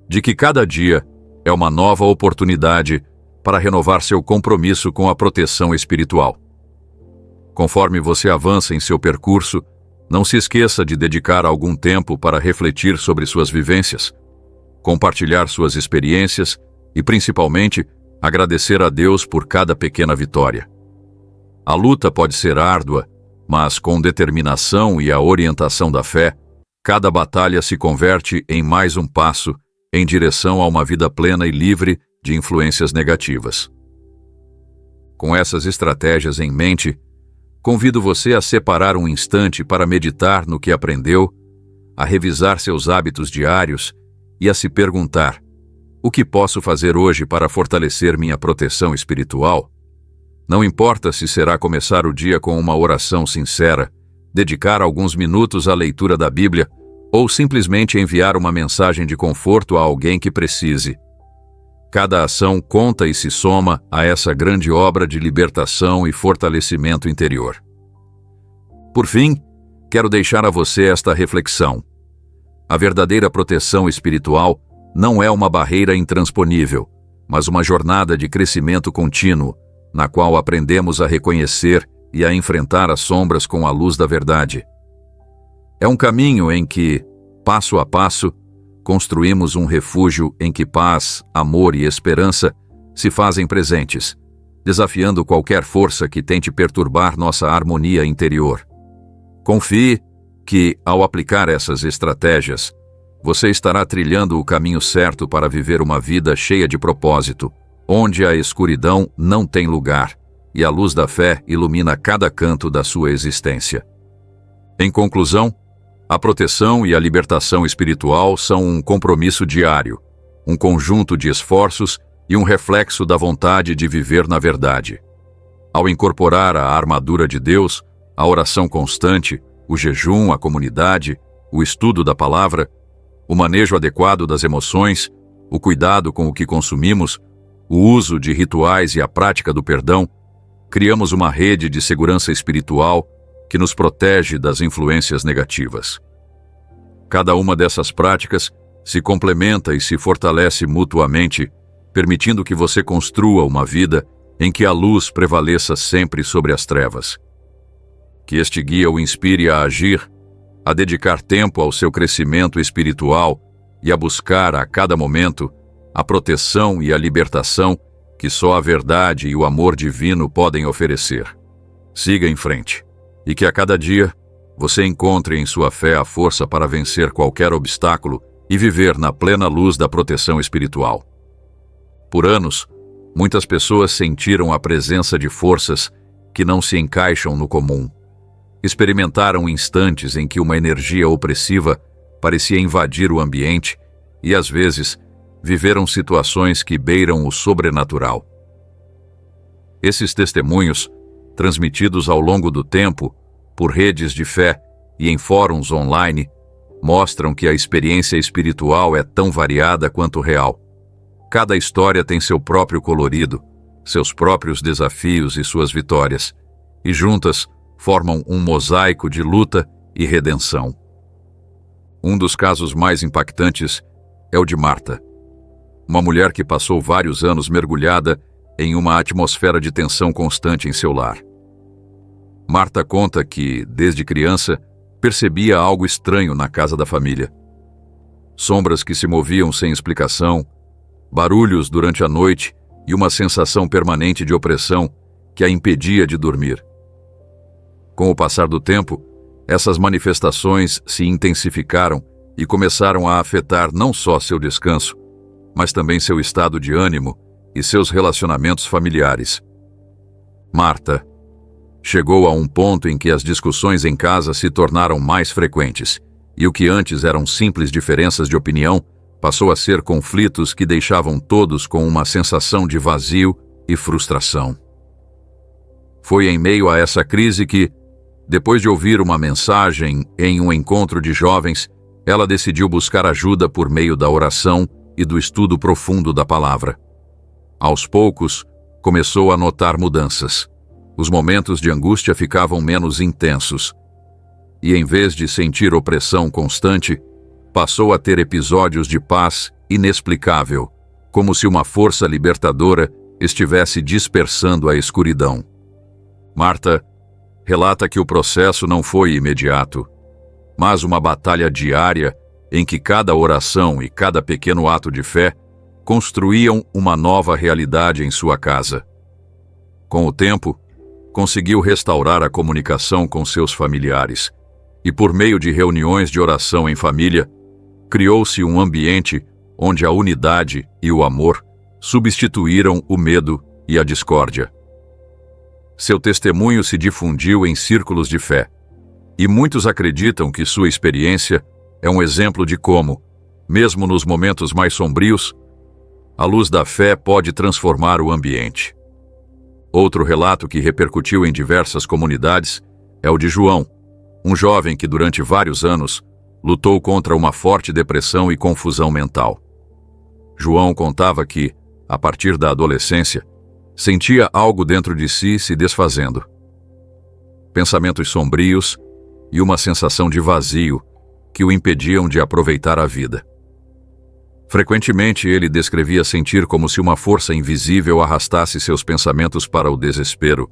de que cada dia é uma nova oportunidade para renovar seu compromisso com a proteção espiritual. Conforme você avança em seu percurso, não se esqueça de dedicar algum tempo para refletir sobre suas vivências, compartilhar suas experiências e, principalmente, agradecer a Deus por cada pequena vitória. A luta pode ser árdua, mas com determinação e a orientação da fé, cada batalha se converte em mais um passo em direção a uma vida plena e livre de influências negativas. Com essas estratégias em mente, convido você a separar um instante para meditar no que aprendeu, a revisar seus hábitos diários e a se perguntar: o que posso fazer hoje para fortalecer minha proteção espiritual? Não importa se será começar o dia com uma oração sincera, dedicar alguns minutos à leitura da Bíblia ou simplesmente enviar uma mensagem de conforto a alguém que precise. Cada ação conta e se soma a essa grande obra de libertação e fortalecimento interior. Por fim, quero deixar a você esta reflexão. A verdadeira proteção espiritual não é uma barreira intransponível, mas uma jornada de crescimento contínuo, na qual aprendemos a reconhecer e a enfrentar as sombras com a luz da verdade. É um caminho em que, passo a passo, construímos um refúgio em que paz, amor e esperança se fazem presentes, desafiando qualquer força que tente perturbar nossa harmonia interior. Confie que, ao aplicar essas estratégias, você estará trilhando o caminho certo para viver uma vida cheia de propósito, onde a escuridão não tem lugar e a luz da fé ilumina cada canto da sua existência. Em conclusão, a proteção e a libertação espiritual são um compromisso diário, um conjunto de esforços e um reflexo da vontade de viver na verdade. Ao incorporar a armadura de Deus, a oração constante, o jejum, a comunidade, o estudo da palavra, o manejo adequado das emoções, o cuidado com o que consumimos, o uso de rituais e a prática do perdão, criamos uma rede de segurança espiritual que nos protege das influências negativas. Cada uma dessas práticas se complementa e se fortalece mutuamente, permitindo que você construa uma vida em que a luz prevaleça sempre sobre as trevas. Que este guia o inspire a agir, a dedicar tempo ao seu crescimento espiritual e a buscar a cada momento a proteção e a libertação que só a verdade e o amor divino podem oferecer. Siga em frente, e que a cada dia você encontre em sua fé a força para vencer qualquer obstáculo e viver na plena luz da proteção espiritual. Por anos, muitas pessoas sentiram a presença de forças que não se encaixam no comum. Experimentaram instantes em que uma energia opressiva parecia invadir o ambiente e, às vezes, viveram situações que beiram o sobrenatural. Esses testemunhos, transmitidos ao longo do tempo, por redes de fé e em fóruns online, mostram que a experiência espiritual é tão variada quanto real. Cada história tem seu próprio colorido, seus próprios desafios e suas vitórias, e juntas formam um mosaico de luta e redenção. Um dos casos mais impactantes é o de Marta, uma mulher que passou vários anos mergulhada em uma atmosfera de tensão constante em seu lar. Marta conta que, desde criança, percebia algo estranho na casa da família. Sombras que se moviam sem explicação, barulhos durante a noite e uma sensação permanente de opressão que a impedia de dormir. Com o passar do tempo, essas manifestações se intensificaram e começaram a afetar não só seu descanso, mas também seu estado de ânimo e seus relacionamentos familiares. Marta chegou a um ponto em que as discussões em casa se tornaram mais frequentes, e o que antes eram simples diferenças de opinião passou a ser conflitos que deixavam todos com uma sensação de vazio e frustração. Foi em meio a essa crise que, depois de ouvir uma mensagem em um encontro de jovens, ela decidiu buscar ajuda por meio da oração e do estudo profundo da palavra. Aos poucos, começou a notar mudanças. Os momentos de angústia ficavam menos intensos. E em vez de sentir opressão constante, passou a ter episódios de paz inexplicável, como se uma força libertadora estivesse dispersando a escuridão. Marta relata que o processo não foi imediato, mas uma batalha diária em que cada oração e cada pequeno ato de fé construíam uma nova realidade em sua casa. Com o tempo, conseguiu restaurar a comunicação com seus familiares e, por meio de reuniões de oração em família, criou-se um ambiente onde a unidade e o amor substituíram o medo e a discórdia. seu testemunho se difundiu em círculos de fé, e muitos acreditam que sua experiência é um exemplo de como, mesmo nos momentos mais sombrios, a luz da fé pode transformar o ambiente. Outro relato que repercutiu em diversas comunidades é o de João, um jovem que durante vários anos lutou contra uma forte depressão e confusão mental. João contava que, a partir da adolescência, sentia algo dentro de si se desfazendo. Pensamentos sombrios e uma sensação de vazio que o impediam de aproveitar a vida. Frequentemente ele descrevia sentir como se uma força invisível arrastasse seus pensamentos para o desespero,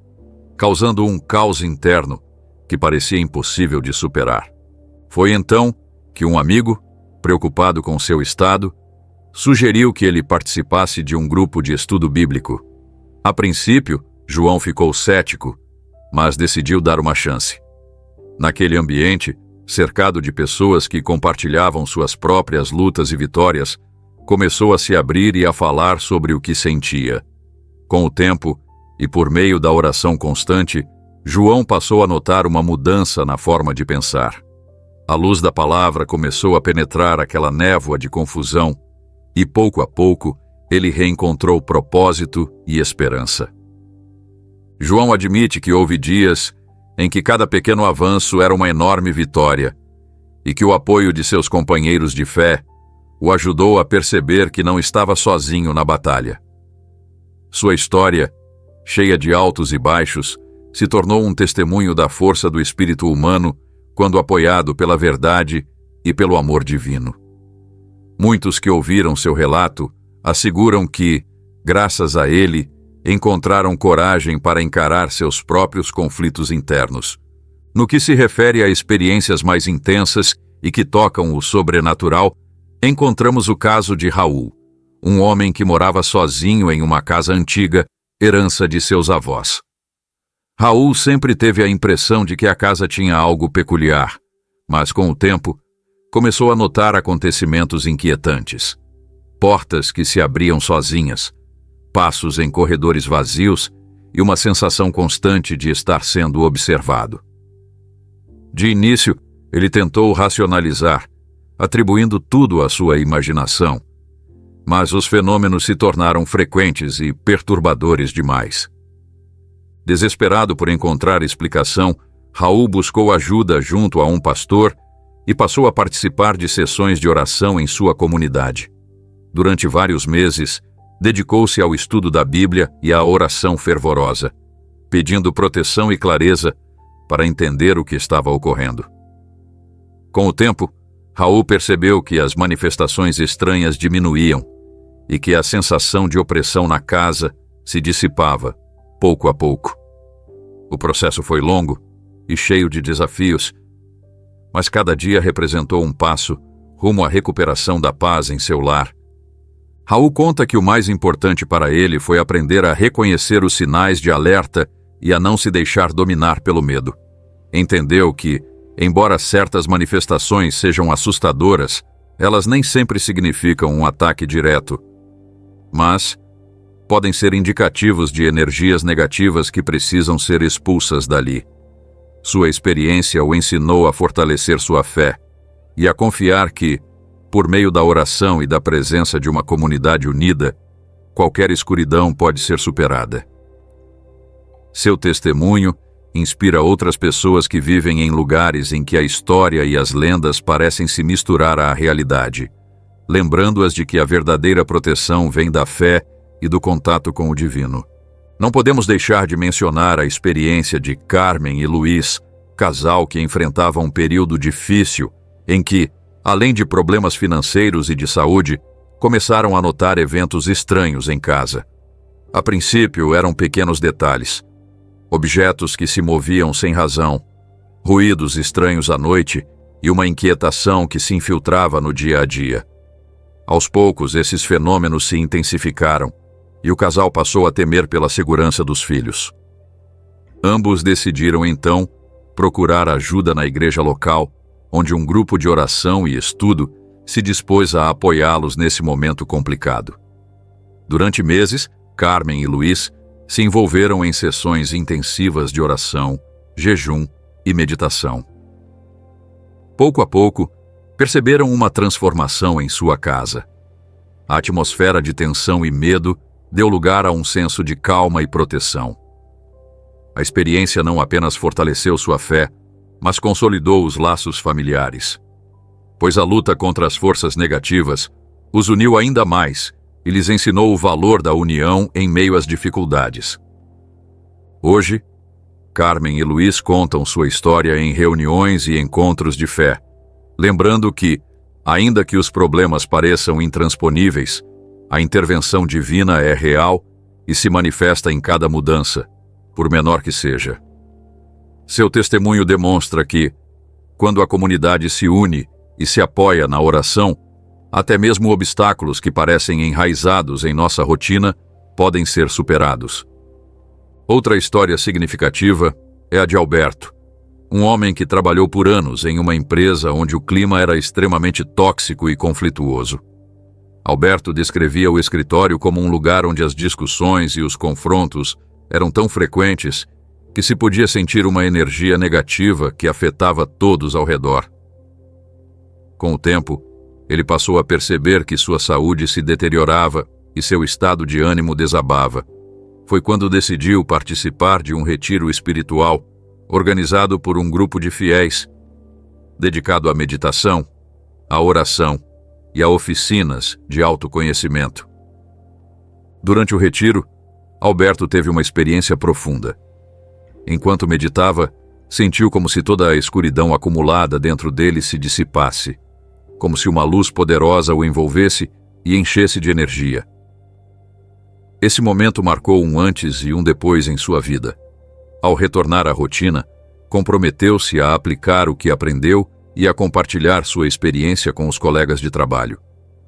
causando um caos interno que parecia impossível de superar. Foi então que um amigo, preocupado com seu estado, sugeriu que ele participasse de um grupo de estudo bíblico. A princípio, João ficou cético, mas decidiu dar uma chance. Naquele ambiente, cercado de pessoas que compartilhavam suas próprias lutas e vitórias, começou a se abrir e a falar sobre o que sentia. Com o tempo, e por meio da oração constante, João passou a notar uma mudança na forma de pensar. A luz da palavra começou a penetrar aquela névoa de confusão, e pouco a pouco ele reencontrou propósito e esperança. João admite que houve dias em que cada pequeno avanço era uma enorme vitória, e que o apoio de seus companheiros de fé o ajudou a perceber que não estava sozinho na batalha. Sua história, cheia de altos e baixos, se tornou um testemunho da força do espírito humano quando apoiado pela verdade e pelo amor divino. Muitos que ouviram seu relato asseguram que, graças a ele, encontraram coragem para encarar seus próprios conflitos internos. No que se refere a experiências mais intensas e que tocam o sobrenatural, encontramos o caso de Raul, um homem que morava sozinho em uma casa antiga, herança de seus avós. Raul sempre teve a impressão de que a casa tinha algo peculiar, mas com o tempo, começou a notar acontecimentos inquietantes. Portas que se abriam sozinhas, passos em corredores vazios e uma sensação constante de estar sendo observado. De início, ele tentou racionalizar, atribuindo tudo à sua imaginação, mas os fenômenos se tornaram frequentes e perturbadores demais. Desesperado por encontrar explicação, Raul buscou ajuda junto a um pastor e passou a participar de sessões de oração em sua comunidade. Durante vários meses, dedicou-se ao estudo da Bíblia e à oração fervorosa, pedindo proteção e clareza para entender o que estava ocorrendo. Com o tempo, Raul percebeu que as manifestações estranhas diminuíam e que a sensação de opressão na casa se dissipava, pouco a pouco. O processo foi longo e cheio de desafios, mas cada dia representou um passo rumo à recuperação da paz em seu lar. Raul conta que o mais importante para ele foi aprender a reconhecer os sinais de alerta e a não se deixar dominar pelo medo. Entendeu que, embora certas manifestações sejam assustadoras, elas nem sempre significam um ataque direto, mas podem ser indicativos de energias negativas que precisam ser expulsas dali. Sua experiência o ensinou a fortalecer sua fé e a confiar que, por meio da oração e da presença de uma comunidade unida, qualquer escuridão pode ser superada. Seu testemunho inspira outras pessoas que vivem em lugares em que a história e as lendas parecem se misturar à realidade, lembrando-as de que a verdadeira proteção vem da fé e do contato com o divino. Não podemos deixar de mencionar a experiência de Carmen e Luiz, casal que enfrentava um período difícil em que, além de problemas financeiros e de saúde, começaram a notar eventos estranhos em casa. A princípio eram pequenos detalhes, objetos que se moviam sem razão, ruídos estranhos à noite e uma inquietação que se infiltrava no dia a dia. Aos poucos, esses fenômenos se intensificaram e o casal passou a temer pela segurança dos filhos. Ambos decidiram, então, procurar ajuda na igreja local, onde um grupo de oração e estudo se dispôs a apoiá-los nesse momento complicado. Durante meses, Carmen e Luiz se envolveram em sessões intensivas de oração, jejum e meditação. Pouco a pouco, perceberam uma transformação em sua casa. A atmosfera de tensão e medo deu lugar a um senso de calma e proteção. A experiência não apenas fortaleceu sua fé, mas consolidou os laços familiares, pois a luta contra as forças negativas os uniu ainda mais e lhes ensinou o valor da união em meio às dificuldades. Hoje, Carmen e Luiz contam sua história em reuniões e encontros de fé, lembrando que, ainda que os problemas pareçam intransponíveis, a intervenção divina é real e se manifesta em cada mudança, por menor que seja. Seu testemunho demonstra que, quando a comunidade se une e se apoia na oração, até mesmo obstáculos que parecem enraizados em nossa rotina podem ser superados. Outra história significativa é a de Alberto, um homem que trabalhou por anos em uma empresa onde o clima era extremamente tóxico e conflituoso. Alberto descrevia o escritório como um lugar onde as discussões e os confrontos eram tão frequentes que se podia sentir uma energia negativa que afetava todos ao redor. Com o tempo, ele passou a perceber que sua saúde se deteriorava e seu estado de ânimo desabava. Foi quando decidiu participar de um retiro espiritual organizado por um grupo de fiéis, dedicado à meditação, à oração e a oficinas de autoconhecimento. Durante o retiro, Alberto teve uma experiência profunda. Enquanto meditava, sentiu como se toda a escuridão acumulada dentro dele se dissipasse, como se uma luz poderosa o envolvesse e enchesse de energia. Esse momento marcou um antes e um depois em sua vida. Ao retornar à rotina, comprometeu-se a aplicar o que aprendeu e a compartilhar sua experiência com os colegas de trabalho.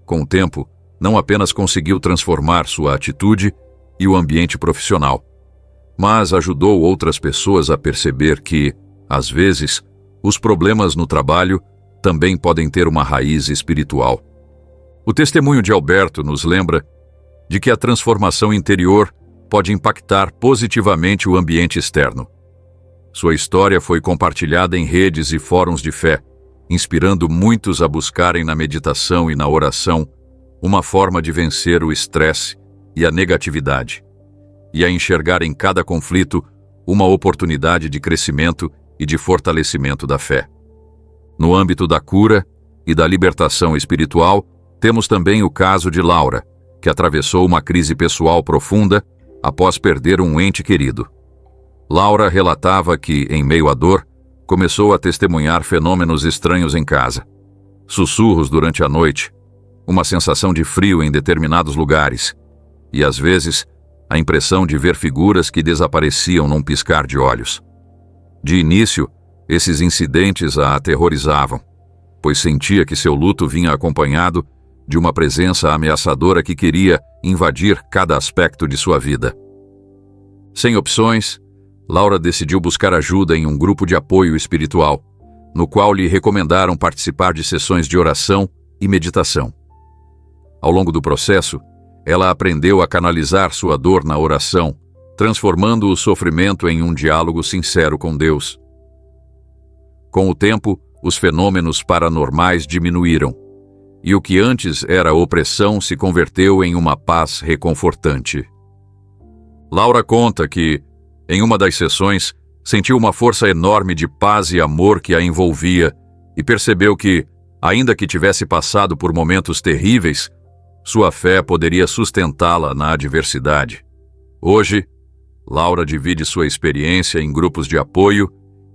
Com o tempo, não apenas conseguiu transformar sua atitude e o ambiente profissional, mas ajudou outras pessoas a perceber que, às vezes, os problemas no trabalho também podem ter uma raiz espiritual. O testemunho de Alberto nos lembra de que a transformação interior pode impactar positivamente o ambiente externo. Sua história foi compartilhada em redes e fóruns de fé, inspirando muitos a buscarem na meditação e na oração uma forma de vencer o estresse e a negatividade, e a enxergar em cada conflito uma oportunidade de crescimento e de fortalecimento da fé. No âmbito da cura e da libertação espiritual, temos também o caso de Laura, que atravessou uma crise pessoal profunda após perder um ente querido. Laura relatava que, em meio à dor, começou a testemunhar fenômenos estranhos em casa. Sussurros durante a noite, uma sensação de frio em determinados lugares e, às vezes, a impressão de ver figuras que desapareciam num piscar de olhos. De início, esses incidentes a aterrorizavam, pois sentia que seu luto vinha acompanhado de uma presença ameaçadora que queria invadir cada aspecto de sua vida. Sem opções, Laura decidiu buscar ajuda em um grupo de apoio espiritual, no qual lhe recomendaram participar de sessões de oração e meditação. Ao longo do processo, ela aprendeu a canalizar sua dor na oração, transformando o sofrimento em um diálogo sincero com Deus. Com o tempo, os fenômenos paranormais diminuíram, e o que antes era opressão se converteu em uma paz reconfortante. Laura conta que, em uma das sessões, sentiu uma força enorme de paz e amor que a envolvia e percebeu que, ainda que tivesse passado por momentos terríveis, sua fé poderia sustentá-la na adversidade. Hoje, Laura divide sua experiência em grupos de apoio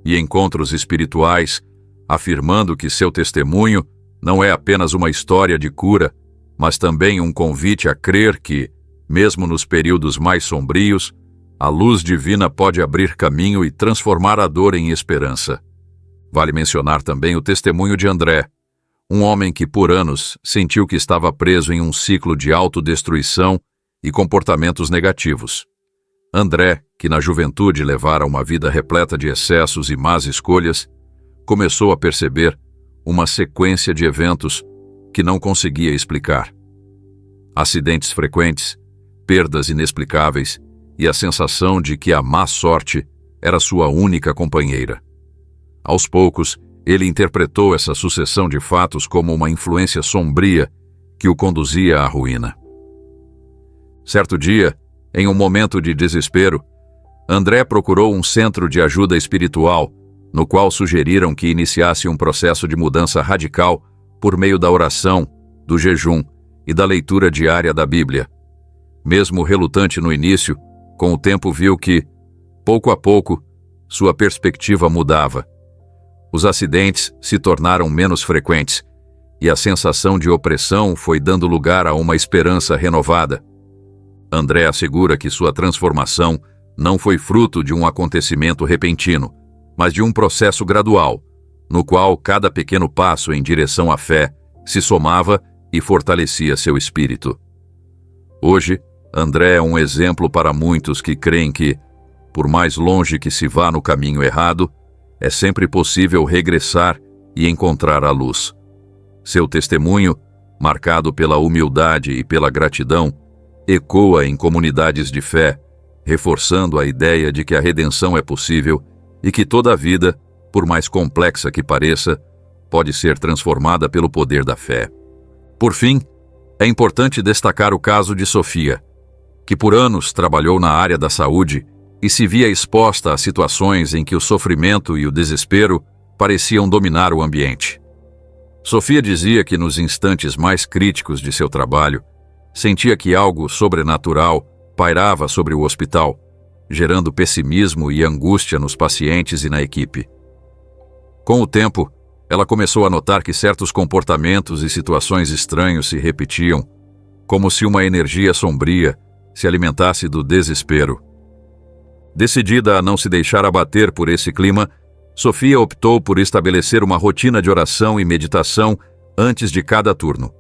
e encontros espirituais, afirmando que seu testemunho não é apenas uma história de cura, mas também um convite a crer que, mesmo nos períodos mais sombrios, a luz divina pode abrir caminho e transformar a dor em esperança. Vale mencionar também o testemunho de André, um homem que por anos sentiu que estava preso em um ciclo de autodestruição e comportamentos negativos. André, que na juventude levara uma vida repleta de excessos e más escolhas, começou a perceber uma sequência de eventos que não conseguia explicar. Acidentes frequentes, perdas inexplicáveis e a sensação de que a má sorte era sua única companheira. Aos poucos, ele interpretou essa sucessão de fatos como uma influência sombria que o conduzia à ruína. Certo dia, em um momento de desespero, André procurou um centro de ajuda espiritual, no qual sugeriram que iniciasse um processo de mudança radical por meio da oração, do jejum e da leitura diária da Bíblia. Mesmo relutante no início, com o tempo viu que, pouco a pouco, sua perspectiva mudava. Os acidentes se tornaram menos frequentes e a sensação de opressão foi dando lugar a uma esperança renovada. André assegura que sua transformação não foi fruto de um acontecimento repentino, mas de um processo gradual, no qual cada pequeno passo em direção à fé se somava e fortalecia seu espírito. Hoje, André é um exemplo para muitos que creem que, por mais longe que se vá no caminho errado, é sempre possível regressar e encontrar a luz. Seu testemunho, marcado pela humildade e pela gratidão, ecoa em comunidades de fé, reforçando a ideia de que a redenção é possível e que toda a vida, por mais complexa que pareça, pode ser transformada pelo poder da fé. Por fim, é importante destacar o caso de Sofia, que por anos trabalhou na área da saúde e se via exposta a situações em que o sofrimento e o desespero pareciam dominar o ambiente. Sofia dizia que nos instantes mais críticos de seu trabalho, sentia que algo sobrenatural pairava sobre o hospital, gerando pessimismo e angústia nos pacientes e na equipe. Com o tempo, ela começou a notar que certos comportamentos e situações estranhos se repetiam, como se uma energia sombria se alimentasse do desespero. Decidida a não se deixar abater por esse clima, Sofia optou por estabelecer uma rotina de oração e meditação antes de cada turno.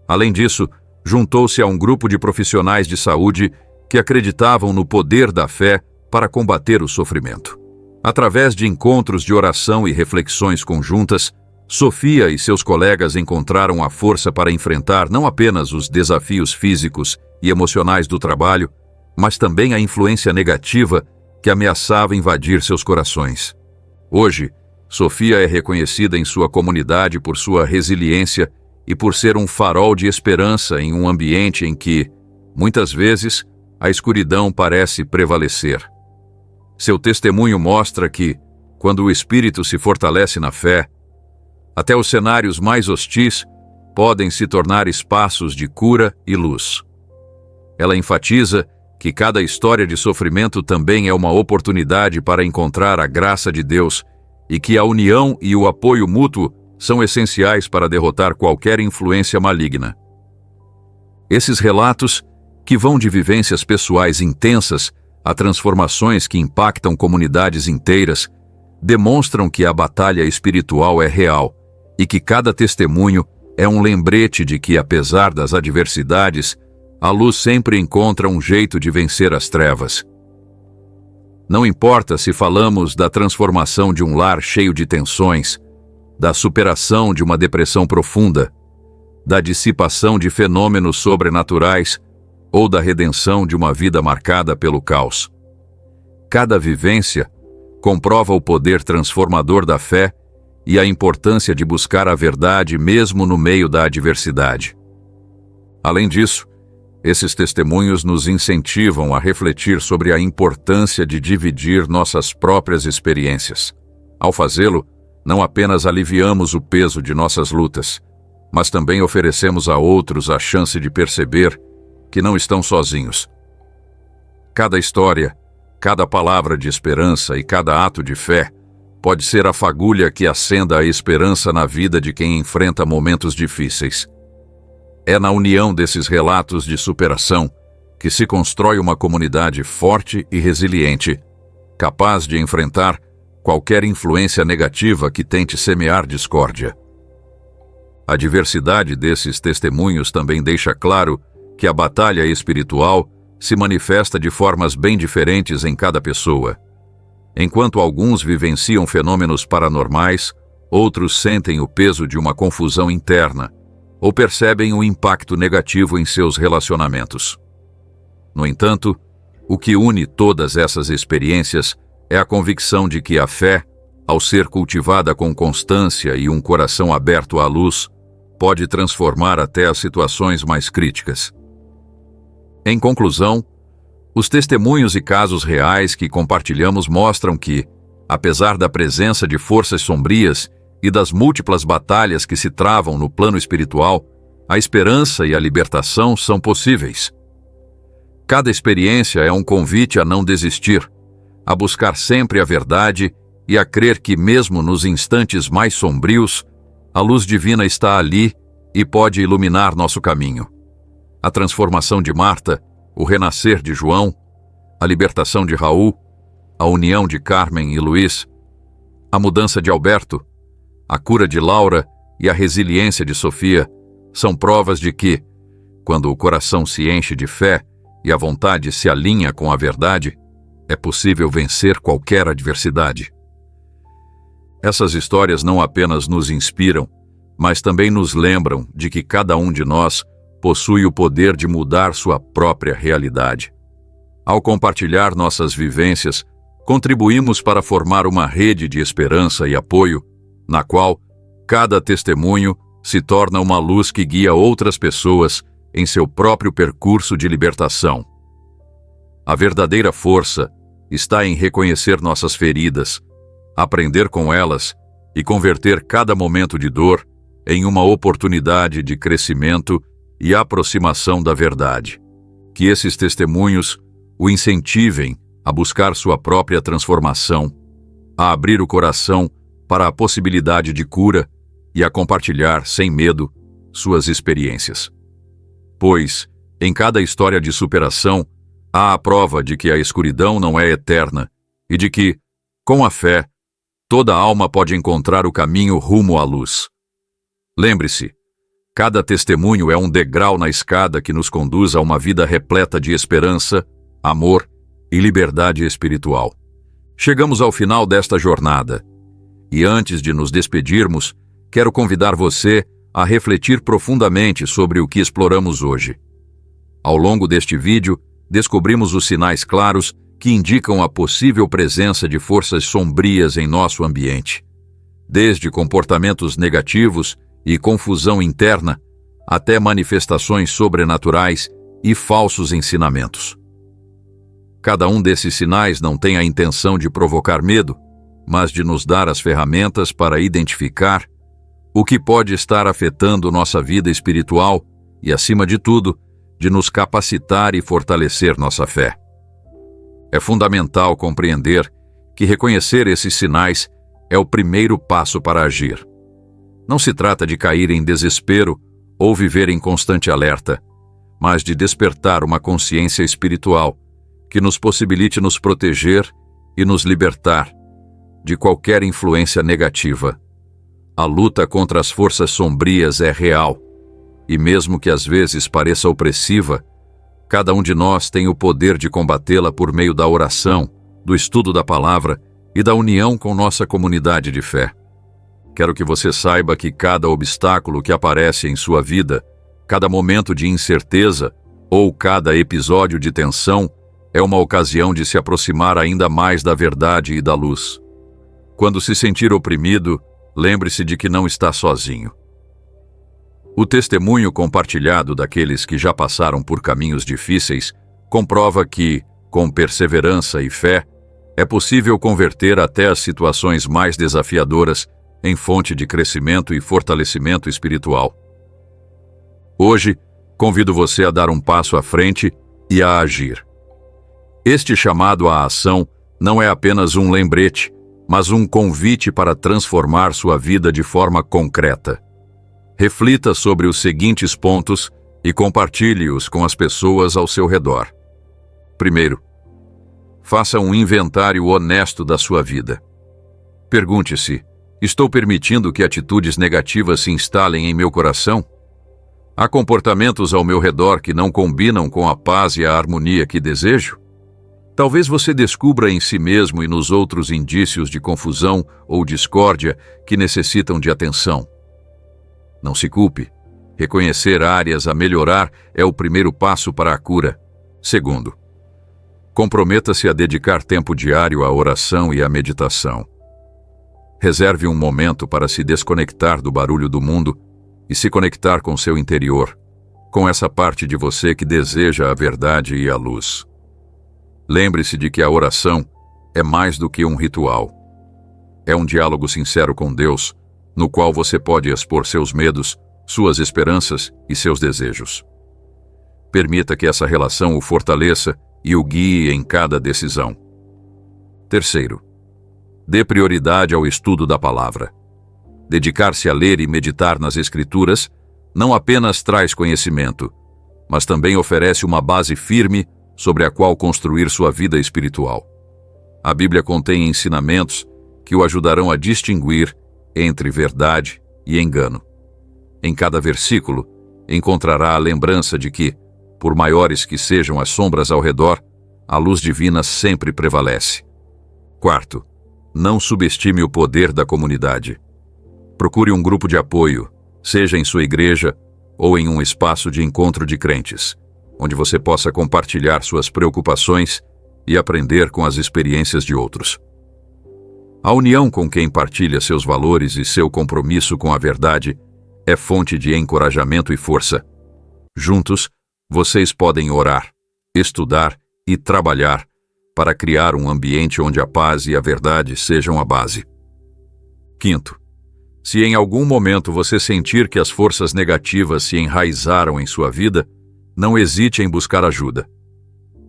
Além disso, juntou-se a um grupo de profissionais de saúde que acreditavam no poder da fé para combater o sofrimento. Através de encontros de oração e reflexões conjuntas, Sofia e seus colegas encontraram a força para enfrentar não apenas os desafios físicos e emocionais do trabalho, mas também a influência negativa que ameaçava invadir seus corações. Hoje, Sofia é reconhecida em sua comunidade por sua resiliência e por ser um farol de esperança em um ambiente em que, muitas vezes, a escuridão parece prevalecer. Seu testemunho mostra que, quando o espírito se fortalece na fé, até os cenários mais hostis podem se tornar espaços de cura e luz. Ela enfatiza que cada história de sofrimento também é uma oportunidade para encontrar a graça de Deus e que a união e o apoio mútuo são essenciais para derrotar qualquer influência maligna. Esses relatos, que vão de vivências pessoais intensas a transformações que impactam comunidades inteiras, demonstram que a batalha espiritual é real e que cada testemunho é um lembrete de que, apesar das adversidades, a luz sempre encontra um jeito de vencer as trevas. Não importa se falamos da transformação de um lar cheio de tensões, da superação de uma depressão profunda, da dissipação de fenômenos sobrenaturais ou da redenção de uma vida marcada pelo caos. Cada vivência comprova o poder transformador da fé e a importância de buscar a verdade mesmo no meio da adversidade. Além disso, esses testemunhos nos incentivam a refletir sobre a importância de dividir nossas próprias experiências. Ao fazê-lo, não apenas aliviamos o peso de nossas lutas, mas também oferecemos a outros a chance de perceber que não estão sozinhos. Cada história, cada palavra de esperança e cada ato de fé pode ser a fagulha que acenda a esperança na vida de quem enfrenta momentos difíceis. É na união desses relatos de superação que se constrói uma comunidade forte e resiliente, capaz de enfrentar qualquer influência negativa que tente semear discórdia. A diversidade desses testemunhos também deixa claro que a batalha espiritual se manifesta de formas bem diferentes em cada pessoa. Enquanto alguns vivenciam fenômenos paranormais, outros sentem o peso de uma confusão interna ou percebem o impacto negativo em seus relacionamentos. No entanto, O que une todas essas experiências é a convicção de que a fé, ao ser cultivada com constância e um coração aberto à luz, pode transformar até as situações mais críticas. Em conclusão, os testemunhos e casos reais que compartilhamos mostram que, apesar da presença de forças sombrias e das múltiplas batalhas que se travam no plano espiritual, a esperança e a libertação são possíveis. Cada experiência é um convite a não desistir, a buscar sempre a verdade e a crer que, mesmo nos instantes mais sombrios, a luz divina está ali e pode iluminar nosso caminho. A transformação de Marta, o renascer de João, a libertação de Raul, a união de Carmen e Luiz, a mudança de Alberto, a cura de Laura e a resiliência de Sofia são provas de que, quando o coração se enche de fé e a vontade se alinha com a verdade, é possível vencer qualquer adversidade. Essas histórias não apenas nos inspiram, mas também nos lembram de que cada um de nós possui o poder de mudar sua própria realidade. Ao compartilhar nossas vivências, contribuímos para formar uma rede de esperança e apoio, na qual cada testemunho se torna uma luz que guia outras pessoas em seu próprio percurso de libertação. A verdadeira força está em reconhecer nossas feridas, aprender com elas e converter cada momento de dor em uma oportunidade de crescimento e aproximação da verdade. Que esses testemunhos o incentivem a buscar sua própria transformação, a abrir o coração para a possibilidade de cura e a compartilhar, sem medo, suas experiências. Pois, em cada história de superação, há a prova de que a escuridão não é eterna e de que, com a fé, toda alma pode encontrar o caminho rumo à luz. Lembre-se, cada testemunho é um degrau na escada que nos conduz a uma vida repleta de esperança, amor e liberdade espiritual. Chegamos ao final desta jornada. E antes de nos despedirmos, quero convidar você a refletir profundamente sobre o que exploramos hoje. Ao longo deste vídeo, descobrimos os sinais claros que indicam a possível presença de forças sombrias em nosso ambiente, desde comportamentos negativos e confusão interna, até manifestações sobrenaturais e falsos ensinamentos. Cada um desses sinais não tem a intenção de provocar medo, mas de nos dar as ferramentas para identificar o que pode estar afetando nossa vida espiritual e, acima de tudo, de nos capacitar e fortalecer nossa fé. É fundamental compreender que reconhecer esses sinais é o primeiro passo para agir. Não se trata de cair em desespero ou viver em constante alerta, mas de despertar uma consciência espiritual que nos possibilite nos proteger e nos libertar de qualquer influência negativa. A luta contra as forças sombrias é real, e mesmo que às vezes pareça opressiva, cada um de nós tem o poder de combatê-la por meio da oração, do estudo da palavra e da união com nossa comunidade de fé. Quero que você saiba que cada obstáculo que aparece em sua vida, cada momento de incerteza ou cada episódio de tensão é uma ocasião de se aproximar ainda mais da verdade e da luz. Quando se sentir oprimido, lembre-se de que não está sozinho. O testemunho compartilhado daqueles que já passaram por caminhos difíceis comprova que, com perseverança e fé, é possível converter até as situações mais desafiadoras em fonte de crescimento e fortalecimento espiritual. Hoje, convido você a dar um passo à frente e a agir. Este chamado à ação não é apenas um lembrete, mas um convite para transformar sua vida de forma concreta. Reflita sobre os seguintes pontos e compartilhe-os com as pessoas ao seu redor. Primeiro, faça um inventário honesto da sua vida. Pergunte-se: estou permitindo que atitudes negativas se instalem em meu coração? Há comportamentos ao meu redor que não combinam com a paz e a harmonia que desejo? Talvez você descubra em si mesmo e nos outros indícios de confusão ou discórdia que necessitam de atenção. Não se culpe. Reconhecer áreas a melhorar é o primeiro passo para a cura. Segundo, Comprometa-se a dedicar tempo diário à oração e à meditação. Reserve um momento para se desconectar do barulho do mundo e se conectar com seu interior, com essa parte de você que deseja a verdade e a luz. Lembre-se de que a oração é mais do que um ritual. É um diálogo sincero com Deus, no qual você pode expor seus medos, suas esperanças e seus desejos. Permita que essa relação o fortaleça e o guie em cada decisão. Terceiro, dê prioridade ao estudo da palavra. Dedicar-se a ler e meditar nas Escrituras não apenas traz conhecimento, mas também oferece uma base firme sobre a qual construir sua vida espiritual. A Bíblia contém ensinamentos que o ajudarão a distinguir entre verdade e engano. Em cada versículo, encontrará a lembrança de que, por maiores que sejam as sombras ao redor, a luz divina sempre prevalece. Quarto, não subestime o poder da comunidade. Procure um grupo de apoio, seja em sua igreja ou em um espaço de encontro de crentes, onde você possa compartilhar suas preocupações e aprender com as experiências de outros. A união com quem partilha seus valores e seu compromisso com a verdade é fonte de encorajamento e força. Juntos, vocês podem orar, estudar e trabalhar para criar um ambiente onde a paz e a verdade sejam a base. Quinto, se em algum momento você sentir que as forças negativas se enraizaram em sua vida, não hesite em buscar ajuda.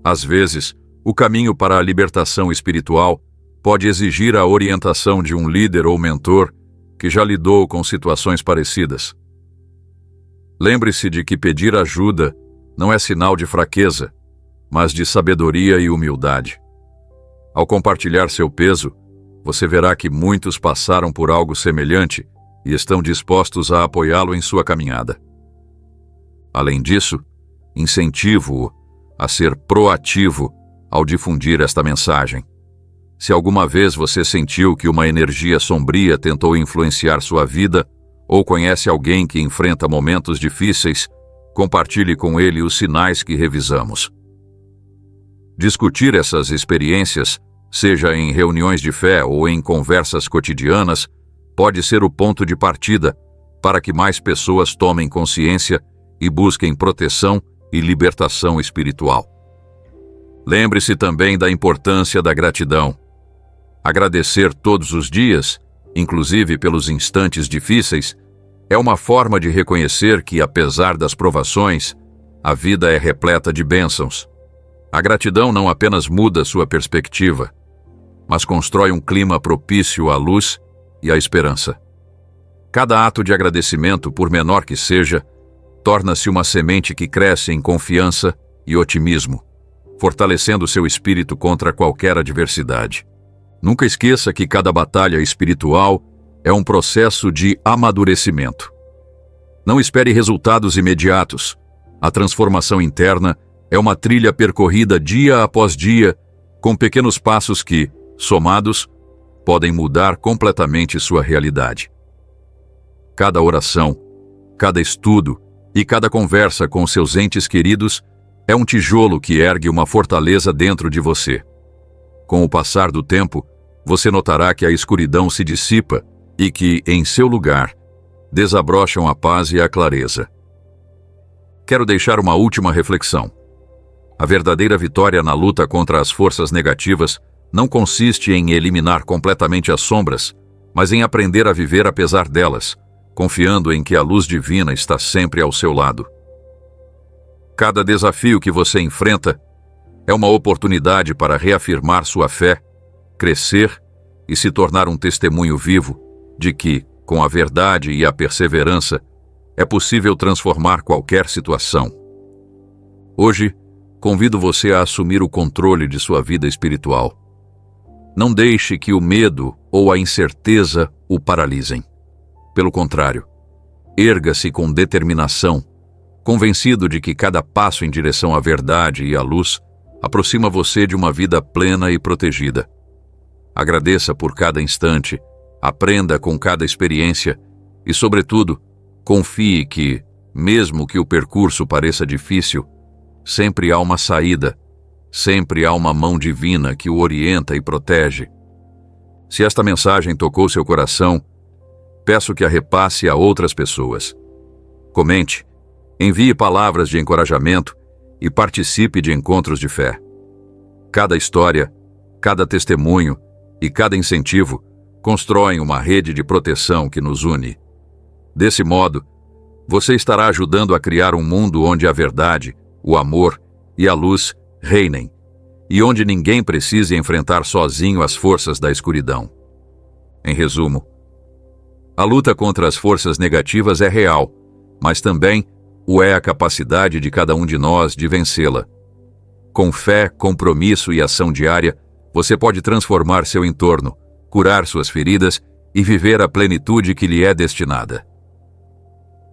Às vezes, o caminho para a libertação espiritual pode exigir a orientação de um líder ou mentor que já lidou com situações parecidas. Lembre-se de que pedir ajuda não é sinal de fraqueza, mas de sabedoria e humildade. Ao compartilhar seu peso, você verá que muitos passaram por algo semelhante e estão dispostos a apoiá-lo em sua caminhada. Além disso, incentivo-o a ser proativo ao difundir esta mensagem. Se alguma vez você sentiu que uma energia sombria tentou influenciar sua vida ou conhece alguém que enfrenta momentos difíceis, compartilhe com ele os sinais que revisamos. Discutir essas experiências, seja em reuniões de fé ou em conversas cotidianas, pode ser o ponto de partida para que mais pessoas tomem consciência e busquem proteção e libertação espiritual. Lembre-se também da importância da gratidão. Agradecer todos os dias, inclusive pelos instantes difíceis, é uma forma de reconhecer que, apesar das provações, a vida é repleta de bênçãos. A gratidão não apenas muda sua perspectiva, mas constrói um clima propício à luz e à esperança. Cada ato de agradecimento, por menor que seja, torna-se uma semente que cresce em confiança e otimismo, fortalecendo seu espírito contra qualquer adversidade. Nunca esqueça que cada batalha espiritual é um processo de amadurecimento. Não espere resultados imediatos. A transformação interna é uma trilha percorrida dia após dia, com pequenos passos que, somados, podem mudar completamente sua realidade. Cada oração, cada estudo e cada conversa com seus entes queridos é um tijolo que ergue uma fortaleza dentro de você. Com o passar do tempo, você notará que a escuridão se dissipa e que, em seu lugar, desabrocham a paz e a clareza. Quero deixar uma última reflexão. A verdadeira vitória na luta contra as forças negativas não consiste em eliminar completamente as sombras, mas em aprender a viver apesar delas, confiando em que a luz divina está sempre ao seu lado. Cada desafio que você enfrenta é uma oportunidade para reafirmar sua fé, crescer e se tornar um testemunho vivo de que, com a verdade e a perseverança, é possível transformar qualquer situação. Hoje, convido você a assumir o controle de sua vida espiritual. Não deixe que o medo ou a incerteza o paralisem. Pelo contrário, erga-se com determinação, convencido de que cada passo em direção à verdade e à luz aproxima você de uma vida plena e protegida. Agradeça por cada instante, aprenda com cada experiência e, sobretudo, confie que, mesmo que o percurso pareça difícil, sempre há uma saída sempre há uma mão divina que o orienta e protege. Se esta mensagem tocou seu coração, peço que a repasse a outras pessoas. Comente, envie palavras de encorajamento e participe de encontros de fé. Cada história, cada testemunho e cada incentivo constroem uma rede de proteção que nos une. Desse modo, você estará ajudando a criar um mundo onde a verdade, o amor e a luz reinem, e onde ninguém precise enfrentar sozinho as forças da escuridão. Em resumo, a luta contra as forças negativas é real, mas também o é a capacidade de cada um de nós de vencê-la. Com fé, compromisso e ação diária, você pode transformar seu entorno, curar suas feridas e viver a plenitude que lhe é destinada.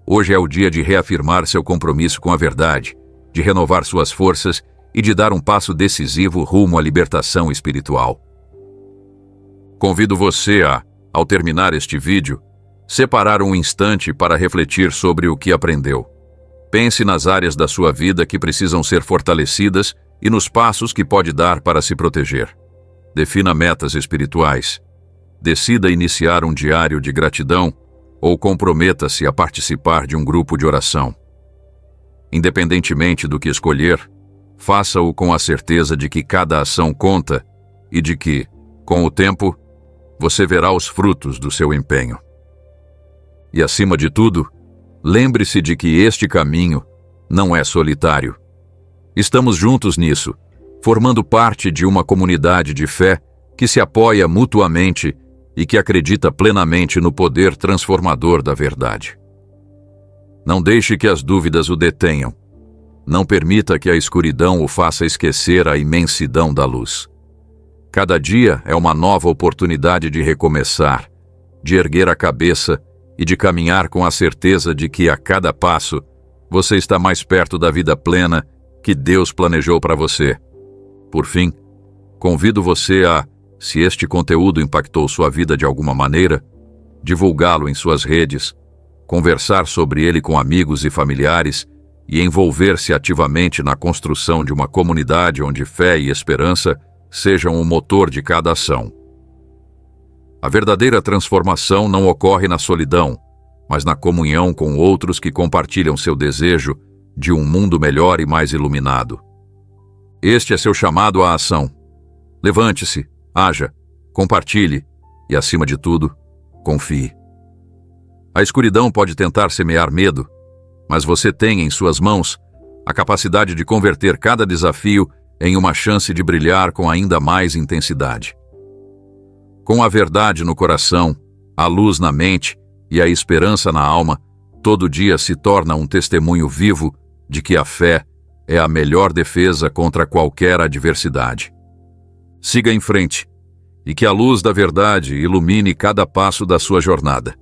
Hoje é o dia de reafirmar seu compromisso com a verdade, de renovar suas forças e de dar um passo decisivo rumo à libertação espiritual. Convido você a, ao terminar este vídeo, separar um instante para refletir sobre o que aprendeu. Pense nas áreas da sua vida que precisam ser fortalecidas e nos passos que pode dar para se proteger. Defina metas espirituais. Decida iniciar um diário de gratidão ou comprometa-se a participar de um grupo de oração. Independentemente do que escolher, faça-o com a certeza de que cada ação conta e de que, com o tempo, você verá os frutos do seu empenho. E, acima de tudo, lembre-se de que este caminho não é solitário. Estamos juntos nisso, formando parte de uma comunidade de fé que se apoia mutuamente e que acredita plenamente no poder transformador da verdade. Não deixe que as dúvidas o detenham. Não permita que a escuridão o faça esquecer a imensidão da luz. Cada dia é uma nova oportunidade de recomeçar, de erguer a cabeça e de caminhar com a certeza de que, a cada passo, você está mais perto da vida plena que Deus planejou para você. Por fim, convido você a, se este conteúdo impactou sua vida de alguma maneira, divulgá-lo em suas redes, conversar sobre ele com amigos e familiares e envolver-se ativamente na construção de uma comunidade onde fé e esperança sejam o motor de cada ação. A verdadeira transformação não ocorre na solidão, mas na comunhão com outros que compartilham seu desejo de um mundo melhor e mais iluminado. Este é seu chamado à ação. Levante-se, haja, compartilhe e, acima de tudo, confie. A escuridão pode tentar semear medo, mas você tem em suas mãos a capacidade de converter cada desafio em uma chance de brilhar com ainda mais intensidade. Com a verdade no coração, a luz na mente e a esperança na alma, todo dia se torna um testemunho vivo de que a fé é a melhor defesa contra qualquer adversidade. Siga em frente e que a luz da verdade ilumine cada passo da sua jornada.